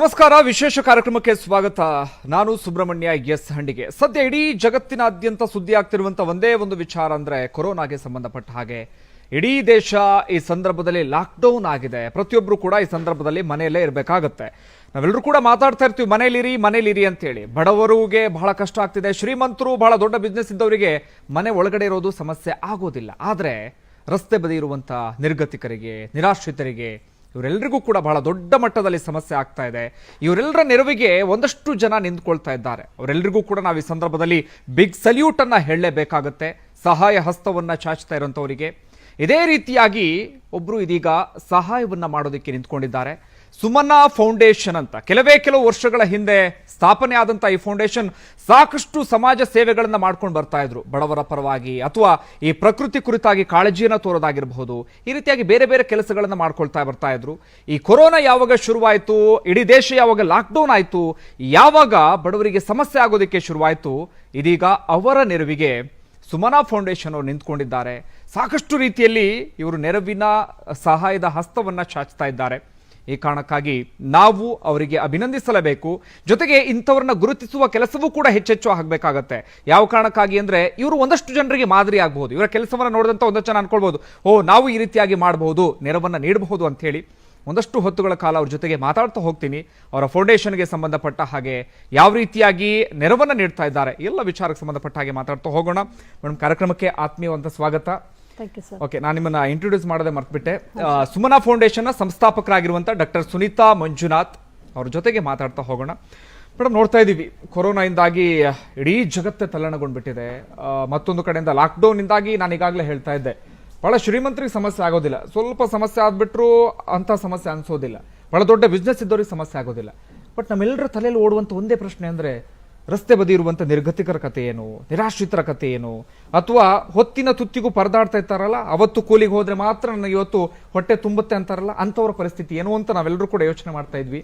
ನಮಸ್ಕಾರ. ವಿಶೇಷ ಕಾರ್ಯಕ್ರಮಕ್ಕೆ ಸ್ವಾಗತ. ನಾನು ಸುಬ್ರಹ್ಮಣ್ಯ ಎಸ್ ಹಂಡಿಗೆ. ಸದ್ಯ ಇಡೀ ಜಗತ್ತಿನಾದ್ಯಂತ ಸುದ್ದಿ ಆಗ್ತಿರುವಂತ ಒಂದೇ ಒಂದು ವಿಚಾರ ಅಂದ್ರೆ ಕೊರೋನಾಗೆ ಸಂಬಂಧಪಟ್ಟ ಹಾಗೆ ಇಡೀ ದೇಶ ಈ ಸಂದರ್ಭದಲ್ಲಿ ಲಾಕ್ಡೌನ್ ಆಗಿದೆ. ಪ್ರತಿಯೊಬ್ಬರು ಕೂಡ ಈ ಸಂದರ್ಭದಲ್ಲಿ ಮನೆಯಲ್ಲೇ ಇರಬೇಕಾಗತ್ತೆ. ನಾವೆಲ್ಲರೂ ಕೂಡ ಮಾತಾಡ್ತಾ ಇರ್ತೀವಿ ಮನೇಲಿರಿ ಅಂತೇಳಿ. ಬಡವರಿಗೆ ಬಹಳ ಕಷ್ಟ ಆಗ್ತಿದೆ. ಶ್ರೀಮಂತರು, ಬಹಳ ದೊಡ್ಡ ಬಿಸ್ನೆಸ್ ಇದ್ದವರಿಗೆ ಮನೆ ಒಳಗಡೆ ಇರೋದು ಸಮಸ್ಯೆ ಆಗೋದಿಲ್ಲ. ಆದರೆ ರಸ್ತೆ ಬದಿ ಇರುವಂತ ನಿರ್ಗತಿಕರಿಗೆ, ನಿರಾಶ್ರಿತರಿಗೆ, ಇವರೆಲ್ಲರಿಗೂ ಕೂಡ ಬಹಳ ದೊಡ್ಡ ಮಟ್ಟದಲ್ಲಿ ಸಮಸ್ಯೆ ಆಗ್ತಾ ಇದೆ. ಇವರೆಲ್ಲರ ನೆರವಿಗೆ ಒಂದಷ್ಟು ಜನ ನಿಂತ್ಕೊಳ್ತಾ ಇದ್ದಾರೆ. ಅವರೆಲ್ಲರಿಗೂ ಕೂಡ ನಾವು ಈ ಸಂದರ್ಭದಲ್ಲಿ ಬಿಗ್ ಸಲ್ಯೂಟ್ ಅನ್ನ ಹೇಳಲೇಬೇಕಾಗತ್ತೆ. ಸಹಾಯ ಹಸ್ತವನ್ನ ಚಾಚ್ತಾ ಇರುವಂತವರಿಗೆ ಇದೇ ರೀತಿಯಾಗಿ ಒಬ್ರು ಇದೀಗ ಸಹಾಯವನ್ನ ಮಾಡೋದಕ್ಕೆ ನಿಂತ್ಕೊಂಡಿದ್ದಾರೆ. ಸುಮನಾ ಫೌಂಡೇಶನ್ ಅಂತ ಕೆಲವು ವರ್ಷಗಳ ಹಿಂದೆ ಸ್ಥಾಪನೆ ಆದಂತ ಈ ಫೌಂಡೇಶನ್ ಸಾಕಷ್ಟು ಸಮಾಜ ಸೇವೆಗಳನ್ನ ಮಾಡ್ಕೊಂಡು ಬರ್ತಾ ಇದ್ರು. ಬಡವರ ಪರವಾಗಿ ಅಥವಾ ಈ ಪ್ರಕೃತಿ ಕುರಿತಾಗಿ ಕಾಳಜಿಯನ್ನ ತೋರೋದಾಗಿರಬಹುದು, ಈ ರೀತಿಯಾಗಿ ಬೇರೆ ಬೇರೆ ಕೆಲಸಗಳನ್ನ ಮಾಡ್ಕೊಳ್ತಾ ಬರ್ತಾ ಇದ್ರು. ಈ ಕೊರೋನಾ ಯಾವಾಗ ಶುರುವಾಯಿತು, ಇಡೀ ದೇಶ ಯಾವಾಗ ಲಾಕ್ಡೌನ್ ಆಯಿತು, ಯಾವಾಗ ಬಡವರಿಗೆ ಸಮಸ್ಯೆ ಆಗೋದಕ್ಕೆ ಶುರುವಾಯಿತು, ಇದೀಗ ಅವರ ನೆರವಿಗೆ ಸುಮನಾ ಫೌಂಡೇಶನ್ ಅವರು ನಿಂತ್ಕೊಂಡಿದ್ದಾರೆ. ಸಾಕಷ್ಟು ರೀತಿಯಲ್ಲಿ ಇವರು ನೆರವಿನ ಸಹಾಯದ ಹಸ್ತವನ್ನ ಚಾಚ್ತಾ ಇದ್ದಾರೆ. ಈ ಕಾರಣಕ್ಕಾಗಿ ನಾವು ಅವರಿಗೆ ಅಭಿನಂದಿಸಲೇಬೇಕು. ಜೊತೆಗೆ ಇಂಥವ್ರನ್ನ ಗುರುತಿಸುವ ಕೆಲಸವೂ ಕೂಡ ಹೆಚ್ಚೆಚ್ಚು ಆಗಬೇಕಾಗತ್ತೆ. ಯಾವ ಕಾರಣಕ್ಕಾಗಿ ಅಂದ್ರೆ ಇವರು ಒಂದಷ್ಟು ಜನರಿಗೆ ಮಾದರಿ ಆಗಬಹುದು. ಇವರ ಕೆಲಸವನ್ನ ನೋಡಿದಂತ ಒಂದಷ್ಟು ಜನ ಅನ್ಕೊಳ್ಬಹುದು, ನಾವು ಈ ರೀತಿಯಾಗಿ ಮಾಡಬಹುದು, ನೆರವನ್ನ ನೀಡಬಹುದು ಅಂತ ಹೇಳಿ. ಒಂದಷ್ಟು ಹೊತ್ತುಗಳ ಕಾಲ ಅವ್ರ ಜೊತೆಗೆ ಮಾತಾಡ್ತಾ ಹೋಗ್ತೀನಿ. ಅವರ ಫೌಂಡೇಶನ್ಗೆ ಸಂಬಂಧಪಟ್ಟ ಹಾಗೆ ಯಾವ ರೀತಿಯಾಗಿ ನೆರವನ್ನ ನೀಡ್ತಾ ಇದ್ದಾರೆ, ಎಲ್ಲ ವಿಚಾರಕ್ಕೆ ಸಂಬಂಧಪಟ್ಟ ಹಾಗೆ ಮಾತಾಡ್ತಾ ಹೋಗೋಣ. ಮೇಡಮ್, ಕಾರ್ಯಕ್ರಮಕ್ಕೆ ಆತ್ಮೀಯವಂತ ಸ್ವಾಗತ. ಓಕೆ, ನಾನು ನಿಮ್ಮನ್ನ ಇಂಟ್ರೊಡ್ಯೂಸ್ ಮಾಡದೆ ಮರ್ತ್ಬಿಟ್ಟೆ. ಸುಮನಾ ಫೌಂಡೇಶನ್ ಸಂಸ್ಥಾಪಕರಾಗಿರುವಂತ ಡಾಕ್ಟರ್ ಸುನೀತಾ ಮಂಜುನಾಥ್ ಅವ್ರ ಜೊತೆಗೆ ಮಾತಾಡ್ತಾ ಹೋಗೋಣ. ಮೇಡಮ್, ನೋಡ್ತಾ ಇದ್ದೀವಿ ಕೊರೋನಾಯಿಂದಾಗಿ ಇಡೀ ಜಗತ್ತೇ ತಲ್ಲಣಗೊಂಡ್ಬಿಟ್ಟಿದೆ. ಮತ್ತೊಂದು ಕಡೆಯಿಂದ ಲಾಕ್ಡೌನ್ ಇಂದಾಗಿ ನಾನು ಈಗಾಗಲೇ ಹೇಳ್ತಾ ಇದ್ದೆ, ಬಹಳ ಶ್ರೀಮಂತರಿಗೆ ಸಮಸ್ಯೆ ಆಗೋದಿಲ್ಲ, ಸ್ವಲ್ಪ ಸಮಸ್ಯೆ ಆದ್ಬಿಟ್ರು ಅಂತ ಸಮಸ್ಯೆ ಅನ್ಸೋದಿಲ್ಲ. ಬಹಳ ದೊಡ್ಡ ಬಿಸ್ನೆಸ್ ಇದ್ದವ್ರಿಗೆ ಸಮಸ್ಯೆ ಆಗೋದಿಲ್ಲ. ಬಟ್ ನಮ್ಮೆಲ್ಲರ ತಲೆಯಲ್ಲಿ ಓಡುವಂತ ಒಂದೇ ಪ್ರಶ್ನೆ ಅಂದ್ರೆ, ರಸ್ತೆ ಬದಿ ಇರುವಂತ ನಿರ್ಗತಿಕರ ಕಥೆ ಏನು, ನಿರಾಶ್ರಿತರ ಕಥೆ ಏನು, ಅಥವಾ ಹೊತ್ತಿನ ತುತ್ತಿಗೂ ಪರದಾಡ್ತಾ ಇರ್ತಾರಲ್ಲ, ಅವತ್ತು ಕೂಲಿಗೆ ಹೋದ್ರೆ ಮಾತ್ರ ನನಗೆ ಇವತ್ತು ಹೊಟ್ಟೆ ತುಂಬುತ್ತೆ ಅಂತಾರಲ್ಲ, ಅಂತವರ ಪರಿಸ್ಥಿತಿ ಏನು ಅಂತ ನಾವೆಲ್ಲರೂ ಕೂಡ ಯೋಚನೆ ಮಾಡ್ತಾ ಇದ್ವಿ.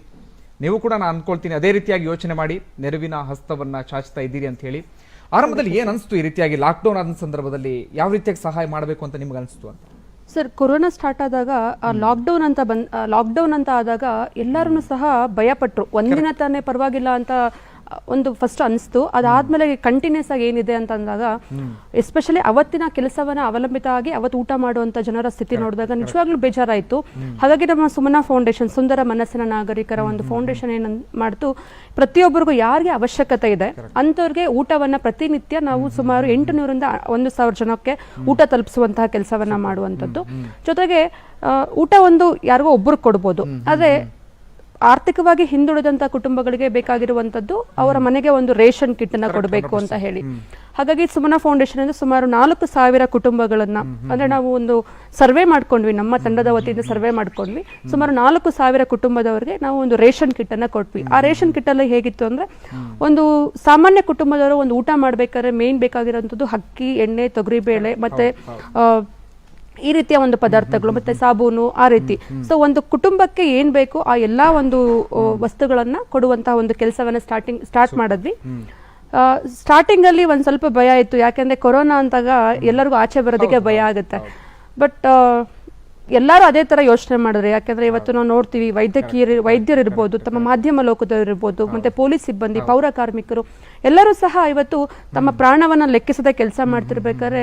ನೀವು ಕೂಡ ನಾನು ಅನ್ಕೊಳ್ತೀನಿ ಅದೇ ರೀತಿಯಾಗಿ ಯೋಚನೆ ಮಾಡಿ ನೆರವಿನ ಹಸ್ತವನ್ನ ಚಾಚ್ತಾ ಇದ್ದೀರಿ ಅಂತ ಹೇಳಿ. ಆರಂಭದಲ್ಲಿ ಏನ್ ಅನಿಸ್ತು, ಈ ರೀತಿಯಾಗಿ ಲಾಕ್ಡೌನ್ ಆದ ಸಂದರ್ಭದಲ್ಲಿ ಯಾವ ರೀತಿಯಾಗಿ ಸಹಾಯ ಮಾಡಬೇಕು ಅಂತ ನಿಮ್ಗೆ ಅನಿಸ್ತು ಅಂತ? ಸರ್, ಕೊರೋನಾ ಸ್ಟಾರ್ಟ್ ಆದಾಗ ಲಾಕ್ಡೌನ್ ಅಂತ ಆದಾಗ ಎಲ್ಲರೂ ಸಹ ಭಯಪಟ್ರು. ಒಂದಿನ ತಾನೇ ಪರವಾಗಿಲ್ಲ ಅಂತ ಒಂದು ಫಸ್ಟ್ ಅನಿಸ್ತು. ಅದಾದ್ಮೇಲೆ ಕಂಟಿನ್ಯೂಸ್ ಆಗಿ ಏನಿದೆ ಅಂತ ಅಂದಾಗ, ಎಸ್ಪೆಷಲಿ ಅವತ್ತಿನ ಕೆಲಸವನ್ನ ಅವಲಂಬಿತ ಆಗಿ ಅವತ್ತು ಊಟ ಮಾಡುವಂತ ಜನರ ಸ್ಥಿತಿ ನೋಡಿದಾಗ ನಿಜವಾಗ್ಲೂ ಬೇಜಾರಾಯಿತು. ಹಾಗಾಗಿ ನಮ್ಮ ಸುಮನಾ ಫೌಂಡೇಶನ್, ಸುಂದರ ಮನಸ್ಸಿನ ನಾಗರಿಕರ ಒಂದು ಫೌಂಡೇಶನ್ ಏನ್ ಮಾಡ್ತು, ಪ್ರತಿಯೊಬ್ಬರಿಗೂ ಯಾರಿಗೆ ಅವಶ್ಯಕತೆ ಇದೆ ಅಂತವ್ರಿಗೆ ಊಟವನ್ನ ಪ್ರತಿನಿತ್ಯ ನಾವು ಸುಮಾರು 800ರಿಂದ 1000 ಜನಕ್ಕೆ ಊಟ ತಲುಪಿಸುವಂತಹ ಕೆಲಸವನ್ನ ಮಾಡುವಂಥದ್ದು. ಜೊತೆಗೆ ಊಟ ಒಂದು ಯಾರಿಗೋ ಒಬ್ಬರಿಗೆ ಕೊಡ್ಬೋದು, ಆದ್ರೆ ಆರ್ಥಿಕವಾಗಿ ಹಿಂದುಳಿದಂತ ಕುಟುಂಬಗಳಿಗೆ ಬೇಕಾಗಿರುವಂತದ್ದು ಅವರ ಮನೆಗೆ ಒಂದು ರೇಷನ್ ಕಿಟ್ ಅನ್ನ ಕೊಡಬೇಕು ಅಂತ ಹೇಳಿ. ಹಾಗಾಗಿ ಸುಮನಾ ಫೌಂಡೇಶನ್ ಅಂದ್ರೆ ಸುಮಾರು 4000 ಕುಟುಂಬಗಳನ್ನ, ಅಂದ್ರೆ ನಾವು ಒಂದು ಸರ್ವೆ ಮಾಡ್ಕೊಂಡ್ವಿ, ನಮ್ಮ ತಂಡದ ವತಿಯಿಂದ ಸರ್ವೆ ಮಾಡ್ಕೊಂಡ್ವಿ. ಸುಮಾರು 4000 ಕುಟುಂಬದವರಿಗೆ ನಾವು ಒಂದು ರೇಷನ್ ಕಿಟ್ ಅನ್ನ ಕೊಟ್ವಿ. ಆ ರೇಷನ್ ಕಿಟ್ ಅಲ್ಲಿ ಹೇಗಿತ್ತು ಅಂದ್ರೆ, ಒಂದು ಸಾಮಾನ್ಯ ಕುಟುಂಬದವರು ಒಂದು ಊಟ ಮಾಡ್ಬೇಕಾದ್ರೆ ಮೇನ್ ಬೇಕಾಗಿರುವಂತದ್ದು ಅಕ್ಕಿ, ಎಣ್ಣೆ, ತೊಗರಿಬೇಳೆ ಮತ್ತೆ ಈ ರೀತಿಯ ಒಂದು ಪದಾರ್ಥಗಳು, ಮತ್ತೆ ಸಾಬೂನು, ಆ ರೀತಿ. ಸೊ ಒಂದು ಕುಟುಂಬಕ್ಕೆ ಏನ್ ಬೇಕು ಆ ಎಲ್ಲಾ ಒಂದು ವಸ್ತುಗಳನ್ನ ಕೊಡುವಂತಹ ಒಂದು ಕೆಲಸವನ್ನ ಸ್ಟಾರ್ಟ್ ಮಾಡಿದ್ವಿ. ಸ್ಟಾರ್ಟಿಂಗ್ ಅಲ್ಲಿ ಒಂದ್ ಸ್ವಲ್ಪ ಭಯ ಇತ್ತು, ಯಾಕೆಂದ್ರೆ ಕೊರೋನಾ ಅಂತಾಗ ಎಲ್ಲರಿಗೂ ಆಚೆ ಬರೋದಕ್ಕೆ ಭಯ ಆಗುತ್ತೆ. ಬಟ್ ಎಲ್ಲರೂ ಅದೇ ತರ ಯೋಚನೆ ಮಾಡಿದ್ರೆ, ಯಾಕಂದ್ರೆ ಇವತ್ತು ನಾವು ನೋಡ್ತೀವಿ ವೈದ್ಯರು ಇರ್ಬೋದು, ತಮ್ಮ ಮಾಧ್ಯಮ ಲೋಕದವರು ಇರ್ಬೋದು, ಮತ್ತೆ ಪೊಲೀಸ್ ಸಿಬ್ಬಂದಿ, ಪೌರ ಕಾರ್ಮಿಕರು ಎಲ್ಲರೂ ಸಹ ಇವತ್ತು ತಮ್ಮ ಪ್ರಾಣವನ್ನ ಲೆಕ್ಕಿಸದೆ ಕೆಲಸ ಮಾಡ್ತಿರ್ಬೇಕಾದ್ರೆ,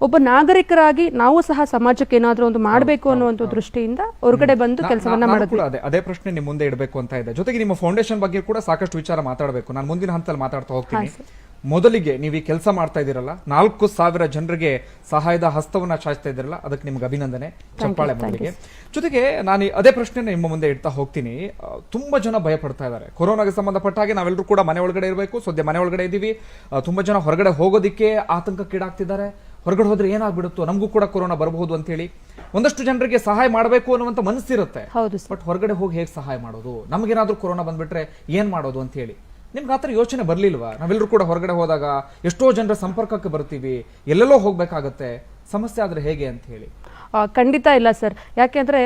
ಒಬ್ಬ ನಾಗರಿಕರಾಗಿ ನಾವು ಸಹ ಸಮಾಜಕ್ಕೆ ಏನಾದ್ರೂ ಒಂದು ಮಾಡಬೇಕು ಅನ್ನುವಂತ ದೃಷ್ಟಿಯಿಂದ ಹೊರಗಡೆ ಬಂದು ಕೆಲಸವನ್ನ ಮಾಡಿದ್ವಿ. ಅದೇ ಪ್ರಶ್ನೆ ನಿಮ್ ಮುಂದೆ ಇಡಬೇಕು ಅಂತ ಇದೆ. ಜೊತೆಗೆ ನಿಮ್ಮ ಫೌಂಡೇಶನ್ ಬಗ್ಗೆ ಕೂಡ ಸಾಕಷ್ಟು ವಿಚಾರ ಮಾತಾಡಬೇಕು. ನಾನು ಮುಂದಿನ ಹಂತದಲ್ಲಿ ಮಾತಾಡ್ತಾ ಹೋಗ್ತೀನಿ. ಮೊದಲಿಗೆ ನೀವು ಈ ಕೆಲಸ ಮಾಡ್ತಾ ಇದ್ದೀರಲ್ಲ, 4000 ಜನರಿಗೆ ಸಹಾಯದ ಹಸ್ತವನ್ನ ಚಾಚ್ತಾ ಇದ್ದೀರಲ್ಲ, ಅದಕ್ಕೆ ನಿಮ್ಗೆ ಅಭಿನಂದನೆ, ಚಪ್ಪಾಳೆ ಮೊದಲಿಗೆ. ಜೊತೆಗೆ ನಾನು ಅದೇ ಪ್ರಶ್ನೆ ನಿಮ್ಮ ಮುಂದೆ ಇಡ್ತಾ ಹೋಗ್ತೀನಿ. ತುಂಬಾ ಜನ ಭಯ ಪಡ್ತಾ ಇದ್ದಾರೆ ಕೊರೋನಾಗೆ ಸಂಬಂಧಪಟ್ಟ ಹಾಗೆ. ನಾವೆಲ್ಲರೂ ಕೂಡ ಮನೆ ಒಳಗಡೆ ಇರಬೇಕು, ಸದ್ಯ ಮನೆ ಒಳಗಡೆ ಇದ್ದೀವಿ. ತುಂಬಾ ಜನ ಹೊರಗಡೆ ಹೋಗೋದಿಕ್ಕೆ ಆತಂಕಕ್ಕೀಡಾಗ್ತಿದ್ದಾರೆ. ಹೊರಗಡೆ ಹೋದ್ರೆ ಏನಾಗ್ಬಿಡುತ್ತೋ, ನಮಗೂ ಕೂಡ ಕೊರೋನಾ ಬರಬಹುದು ಅಂತ ಹೇಳಿ ಒಂದಷ್ಟು ಜನರಿಗೆ ಸಹಾಯ ಮಾಡಬೇಕು ಅನ್ನುವಂತ ಮನಸ್ಸಿರುತ್ತೆ. ಬಟ್ ಹೊರಗಡೆ ಹೋಗಿ ಹೇಗೆ ಸಹಾಯ ಮಾಡೋದು, ನಮಗೇನಾದ್ರೂ ಕೊರೋನಾ ಬಂದ್ಬಿಟ್ರೆ ಏನ್ ಮಾಡೋದು ಅಂತ ಹೇಳಿ ನಿಮ್ಗೆ ಆತರ ಯೋಚನೆ ಬರ್ಲಿಲ್ವಾ? ನಾವೆಲ್ಲರೂ ಕೂಡ ಹೊರಗಡೆ ಹೋದಾಗ ಎಷ್ಟೋ ಜನರ ಸಂಪರ್ಕಕ್ಕೆ ಬರ್ತೀವಿ, ಎಲ್ಲೆಲ್ಲೋ ಹೋಗ್ಬೇಕಾಗತ್ತೆ, ಸಮಸ್ಯೆ ಆದ್ರೆ ಹೇಗೆ ಅಂತ ಹೇಳಿ. ಖಂಡಿತ ಇಲ್ಲ ಸರ್. ಯಾಕೆಂದ್ರೆ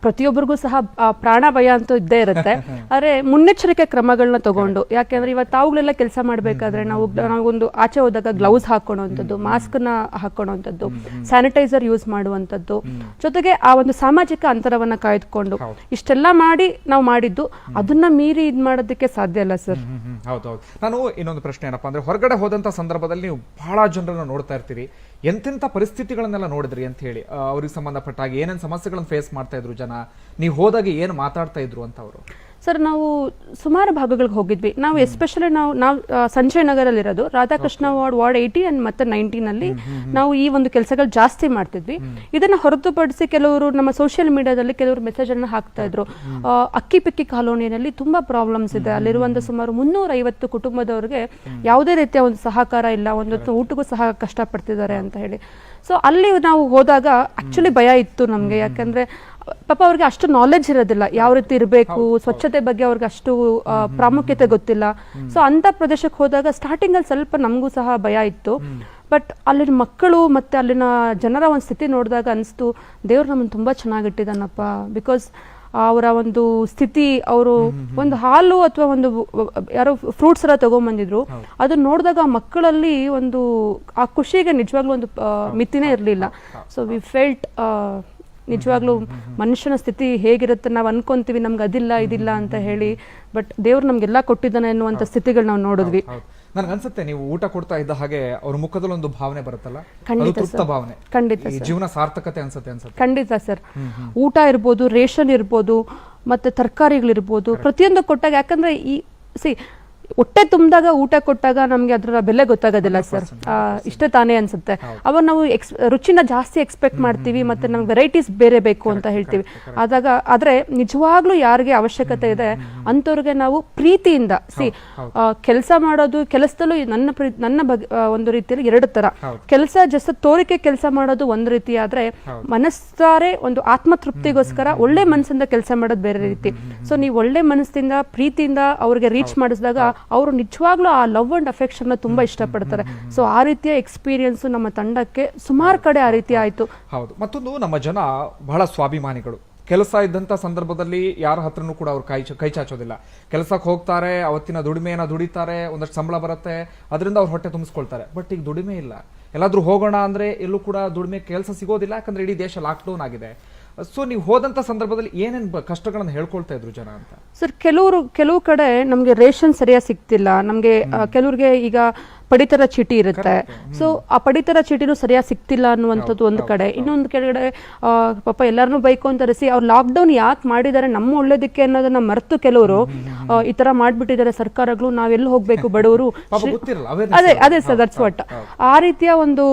ಪ್ರತಿಯೊಬ್ಬರಿಗೂ ಸಹ ಪ್ರಾಣ ಭಯ ಅಂತೂ ಇದ್ದೇ ಇರುತ್ತೆ. ಆದ್ರೆ ಮುನ್ನೆಚ್ಚರಿಕೆ ಕ್ರಮಗಳನ್ನ ತಗೊಂಡು, ಯಾಕೆಂದ್ರೆ ಇವತ್ತು ತಾವುಗಳೆಲ್ಲ ಕೆಲಸ ಮಾಡ್ಬೇಕಾದ್ರೆ ನಾವೊಂದು ಆಚೆ ಹೋದಾಗ ಗ್ಲೌಸ್ ಹಾಕೊಳ್ಳುವಂಥದ್ದು, ಮಾಸ್ಕ್ ನ ಹಾಕೊಳ್ಳುವಂಥದ್ದು, ಸ್ಯಾನಿಟೈಸರ್ ಯೂಸ್ ಮಾಡುವಂಥದ್ದು, ಜೊತೆಗೆ ಆ ಒಂದು ಸಾಮಾಜಿಕ ಅಂತರವನ್ನ ಕಾಯ್ದುಕೊಂಡು ಇಷ್ಟೆಲ್ಲ ಮಾಡಿ ನಾವು ಮಾಡಿದ್ದು, ಅದನ್ನ ಮೀರಿ ಇದ್ ಮಾಡೋದಕ್ಕೆ ಸಾಧ್ಯ ಇಲ್ಲ ಸರ್. ಹೌದೌದು. ನಾನು ಇನ್ನೊಂದು ಪ್ರಶ್ನೆ ಏನಪ್ಪಾ ಅಂದ್ರೆ, ಹೊರಗಡೆ ಹೋದಂತ ಸಂದರ್ಭದಲ್ಲಿ ನೀವು ಬಹಳ ಜನರನ್ನ ನೋಡ್ತಾ ಇರ್ತೀರಿ, ಎಂತೆಂಥ ಪರಿಸ್ಥಿತಿಗಳನ್ನೆಲ್ಲ ನೋಡಿದ್ರಿ ಅಂತ ಹೇಳಿ, ಅವ್ರಿಗೆ ಸಂಬಂಧಪಟ್ಟ ಹಾಗೆ ಏನೇನು ಸಮಸ್ಯೆಗಳನ್ನು ಫೇಸ್ ಮಾಡ್ತಾ ಇದ್ರು ಜನ, ನೀವು ಹೋದಾಗ ಏನು ಮಾತಾಡ್ತಾ ಇದ್ರು ಅಂತ ಅವರು? ಸರ್, ನಾವು ಸುಮಾರು ಭಾಗಗಳಿಗೆ ಹೋಗಿದ್ವಿ. ನಾವು ಎಸ್ಪೆಷಲಿ ನಾವು ಸಂಜಯ್ ನಗರಲ್ಲಿರೋದು ರಾಧಾಕೃಷ್ಣ ವಾರ್ಡ್ 80 ಅಂಡ್ ಮತ್ತೆ 19 ನಾವು ಈ ಒಂದು ಕೆಲಸಗಳು ಜಾಸ್ತಿ ಮಾಡ್ತಿದ್ವಿ. ಇದನ್ನ ಹೊರತುಪಡಿಸಿ ಕೆಲವರು ನಮ್ಮ ಸೋಷಿಯಲ್ ಮೀಡಿಯಾದಲ್ಲಿ ಕೆಲವರು ಮೆಸೇಜ್ ಅನ್ನು ಹಾಕ್ತಾ ಇದ್ರು. ಅಕ್ಕಿಪಿಕ್ಕಿ ಕಾಲೋನಿಯಲ್ಲಿ ತುಂಬಾ ಪ್ರಾಬ್ಲಮ್ಸ್ ಇದೆ, ಅಲ್ಲಿರುವಂತ ಸುಮಾರು 350 ಕುಟುಂಬದವರಿಗೆ ಯಾವುದೇ ರೀತಿಯ ಒಂದು ಸಹಕಾರ ಇಲ್ಲ, ಒಂದು ಊಟಕ್ಕೂ ಸಹ ಕಷ್ಟಪಡ್ತಿದ್ದಾರೆ ಅಂತ ಹೇಳಿ. ಸೊ ಅಲ್ಲಿ ನಾವು ಹೋದಾಗ ಆಕ್ಚುಲಿ ಭಯ ಇತ್ತು ನಮ್ಗೆ. ಯಾಕಂದ್ರೆ ಪಾಪ ಅವ್ರಿಗೆ ಅಷ್ಟು ನಾಲೆಡ್ಜ್ ಇರೋದಿಲ್ಲ, ಯಾವ ರೀತಿ ಇರಬೇಕು, ಸ್ವಚ್ಛತೆ ಬಗ್ಗೆ ಅವ್ರಿಗೆ ಅಷ್ಟು ಪ್ರಾಮುಖ್ಯತೆ ಗೊತ್ತಿಲ್ಲ. ಸೊ ಅಂತ ಪ್ರದೇಶಕ್ಕೆ ಹೋದಾಗ ಸ್ಟಾರ್ಟಿಂಗ್ ಅಲ್ಲಿ ಸ್ವಲ್ಪ ನಮಗೂ ಸಹ ಭಯ ಇತ್ತು. ಬಟ್ ಅಲ್ಲಿನ ಮಕ್ಕಳು ಮತ್ತೆ ಅಲ್ಲಿನ ಜನರ ಒಂದು ಸ್ಥಿತಿ ನೋಡಿದಾಗ ಅನಿಸ್ತು, ದೇವ್ರು ನಮ್ಮನ್ನು ತುಂಬಾ ಚೆನ್ನಾಗಿಟ್ಟಿದ್ದಾನಪ್ಪ. ಬಿಕಾಸ್ ಅವರ ಒಂದು ಸ್ಥಿತಿ, ಅವರು ಒಂದು ಹಾಲು ಅಥವಾ ಒಂದು ಯಾರೋ ಫ್ರೂಟ್ಸ್ ಎಲ್ಲ ತಗೊಂಡ್ಬಂದಿದ್ರು, ಅದನ್ನ ನೋಡಿದಾಗ ಆ ಮಕ್ಕಳಲ್ಲಿ ಒಂದು ಆ ಖುಷಿಗೆ ನಿಜವಾಗ್ಲೂ ಒಂದು ಮಿತಿನೇ ಇರಲಿಲ್ಲ. ಸೊ ವಿ ಫೆಲ್ಟ್ ನಿಜವಾಗ್ಲೂ ಮನುಷ್ಯನ ಸ್ಥಿತಿ ಹೇಗಿರುತ್ತೆ, ನಾವು ಅನ್ಕೊಂತೀವಿ ನಮ್ಗೆ ಅದಿಲ್ಲ ಇದಿಲ್ಲ ಅಂತ ಹೇಳಿ, ಬಟ್ ದೇವ್ರು ನಮ್ಗೆಲ್ಲ ಕೊಟ್ಟಿದ್ದಾನೆ ಅನ್ನುವಂಥ ಸ್ಥಿತಿಗಳು ನಾವು ನೋಡಿದ್ವಿ. ನನ್ಗನ್ಸುತ್ತೆ ನೀವು ಊಟ ಕೊಡ್ತಾ ಇದ್ದ ಹಾಗೆ ಅವ್ರ ಮುಖದಲ್ಲಿ ಒಂದು ಭಾವನೆ ಬರುತ್ತಲ್ಲ, ಭಾವನೆ, ಖಂಡಿತ ಜೀವನ ಸಾರ್ಥಕತೆ ಅನ್ಸುತ್ತೆ. ಖಂಡಿತ ಸರ್. ಊಟ ಇರ್ಬೋದು, ರೇಷನ್ ಇರ್ಬೋದು, ಮತ್ತೆ ತರಕಾರಿಗಳಿರ್ಬೋದು, ಪ್ರತಿಯೊಂದು ಕೊಟ್ಟಾಗ, ಯಾಕಂದ್ರೆ ಹೊಟ್ಟೆ ತುಂಬಿದಾಗ ಊಟ ಕೊಟ್ಟಾಗ ನಮ್ಗೆ ಅದರ ಬೆಲೆ ಗೊತ್ತಾಗೋದಿಲ್ಲ ಸರ್. ಇಷ್ಟೇ ತಾನೇ ಅನ್ಸುತ್ತೆ. ಅವಾಗ ನಾವು ರುಚಿನ ಜಾಸ್ತಿ ಎಕ್ಸ್ಪೆಕ್ಟ್ ಮಾಡ್ತೀವಿ, ಮತ್ತೆ ನಮ್ಗೆ ವೆರೈಟೀಸ್ ಬೇರೆ ಬೇಕು ಅಂತ ಹೇಳ್ತೀವಿ. ಆದ್ರೆ ನಿಜವಾಗ್ಲೂ ಯಾರಿಗೆ ಅವಶ್ಯಕತೆ ಇದೆ ಅಂತವ್ರಿಗೆ ನಾವು ಪ್ರೀತಿಯಿಂದ ಕೆಲಸ ಮಾಡೋದು, ಕೆಲಸದಲ್ಲೂ ನನ್ನ ಒಂದು ರೀತಿಯಲ್ಲಿ ಎರಡು ತರ ಕೆಲಸ, ಜಸ್ಟ್ ತೋರಿಕೆ ಕೆಲಸ ಮಾಡೋದು ಒಂದು ರೀತಿ ಆದ್ರೆ, ಮನಸ್ಸಾರೆ ಒಂದು ಆತ್ಮತೃಪ್ತಿಗೋಸ್ಕರ ಒಳ್ಳೆ ಮನಸ್ಸಿಂದ ಕೆಲಸ ಮಾಡೋದು ಬೇರೆ ರೀತಿ. ಸೊ ನೀವು ಒಳ್ಳೆ ಮನಸ್ಸಿಂದ ಪ್ರೀತಿಯಿಂದ ಅವ್ರಿಗೆ ರೀಚ್ ಮಾಡಿಸಿದಾಗ ಅವರು ನಿಜವಾಗ್ಲೂ ಆ ಲವ್ ಅಂಡ್ ಅಫೆಕ್ಷನ್ ತುಂಬಾ ಇಷ್ಟಪಡ್ತಾರೆ. ಸೊ ಆ ರೀತಿಯ ಎಕ್ಸ್ಪೀರಿಯನ್ಸ್ ನಮ್ಮ ತಂಡಕ್ಕೆ ಸುಮಾರು ಕಡೆ ಆ ರೀತಿ ಆಯ್ತು. ಹೌದು. ಮತ್ತೊಂದು, ನಮ್ಮ ಜನ ಬಹಳ ಸ್ವಾಭಿಮಾನಿಗಳು. ಕೆಲಸ ಇದ್ದಂತ ಸಂದರ್ಭದಲ್ಲಿ ಯಾರ ಹತ್ರನೂ ಕೂಡ ಅವ್ರು ಕೈ ಚಾಚೋದಿಲ್ಲ. ಕೆಲಸಕ್ಕೆ ಹೋಗ್ತಾರೆ, ಅವತ್ತಿನ ದುಡಿಮೆಯನ್ನ ದುಡಿತಾರೆ, ಒಂದಷ್ಟು ಸಂಬಳ ಬರುತ್ತೆ, ಅದರಿಂದ ಅವ್ರ ಹೊಟ್ಟೆ ತುಂಬಿಸ್ಕೊಳ್ತಾರೆ. ಬಟ್ ಈಗ ದುಡಿಮೆ ಇಲ್ಲ, ಎಲ್ಲಾದ್ರೂ ಹೋಗೋಣ ಅಂದ್ರೆ ಎಲ್ಲೂ ಕೂಡ ದುಡಿಮೆ ಕೆಲಸ ಸಿಗೋದಿಲ್ಲ, ಯಾಕಂದ್ರೆ ಇಡೀ ದೇಶ ಲಾಕ್ಡೌನ್ ಆಗಿದೆ. ಸೊ ನೀವು ಹೋದಂತ ಸಂದರ್ಭದಲ್ಲಿ ಏನೇನು ಕಷ್ಟಗಳನ್ನ ಹೇಳ್ಕೊಳ್ತಾ ಇದ್ರು ಜನ ಅಂತ? ಸರ್, ಕೆಲವು ಕಡೆ ನಮ್ಗೆ ರೇಷನ್ ಸರಿಯಾಗಿ ಸಿಗ್ತಿಲ್ಲ. ನಮ್ಗೆ ಕೆಲವ್ರಿಗೆ ಈಗ ಪಡಿತರ ಚೀಟಿ ಇರುತ್ತೆ, ಸೊ ಆ ಪಡಿತರ ಚೀಟಿನೂ ಸರಿಯಾಗಿ ಸಿಗ್ತಿಲ್ಲ ಅನ್ನುವಂಥದ್ದು ಒಂದು ಕಡೆ. ಇನ್ನೊಂದು ಕೆಳಗಡೆ ಪಾಪ ಎಲ್ಲರನ್ನೂ ಬೈಕೊಂತರಿಸಿ ಅವ್ರು ಲಾಕ್ಡೌನ್ ಯಾಕೆ ಮಾಡಿದ್ದಾರೆ, ನಮ್ಮ ಒಳ್ಳೇದಕ್ಕೆ ಅನ್ನೋದನ್ನ ಮರೆತು ಕೆಲವರು ಈ ತರ ಮಾಡ್ಬಿಟ್ಟಿದ್ದಾರೆ ಸರ್ಕಾರಗಳು, ನಾವೆಲ್ಲಿ ಹೋಗ್ಬೇಕು ಬಡವರು, ಅದೇ ಸರ್, ದಟ್ಸ್ ವಾಟ್, ಆ ರೀತಿಯ ಒಂದು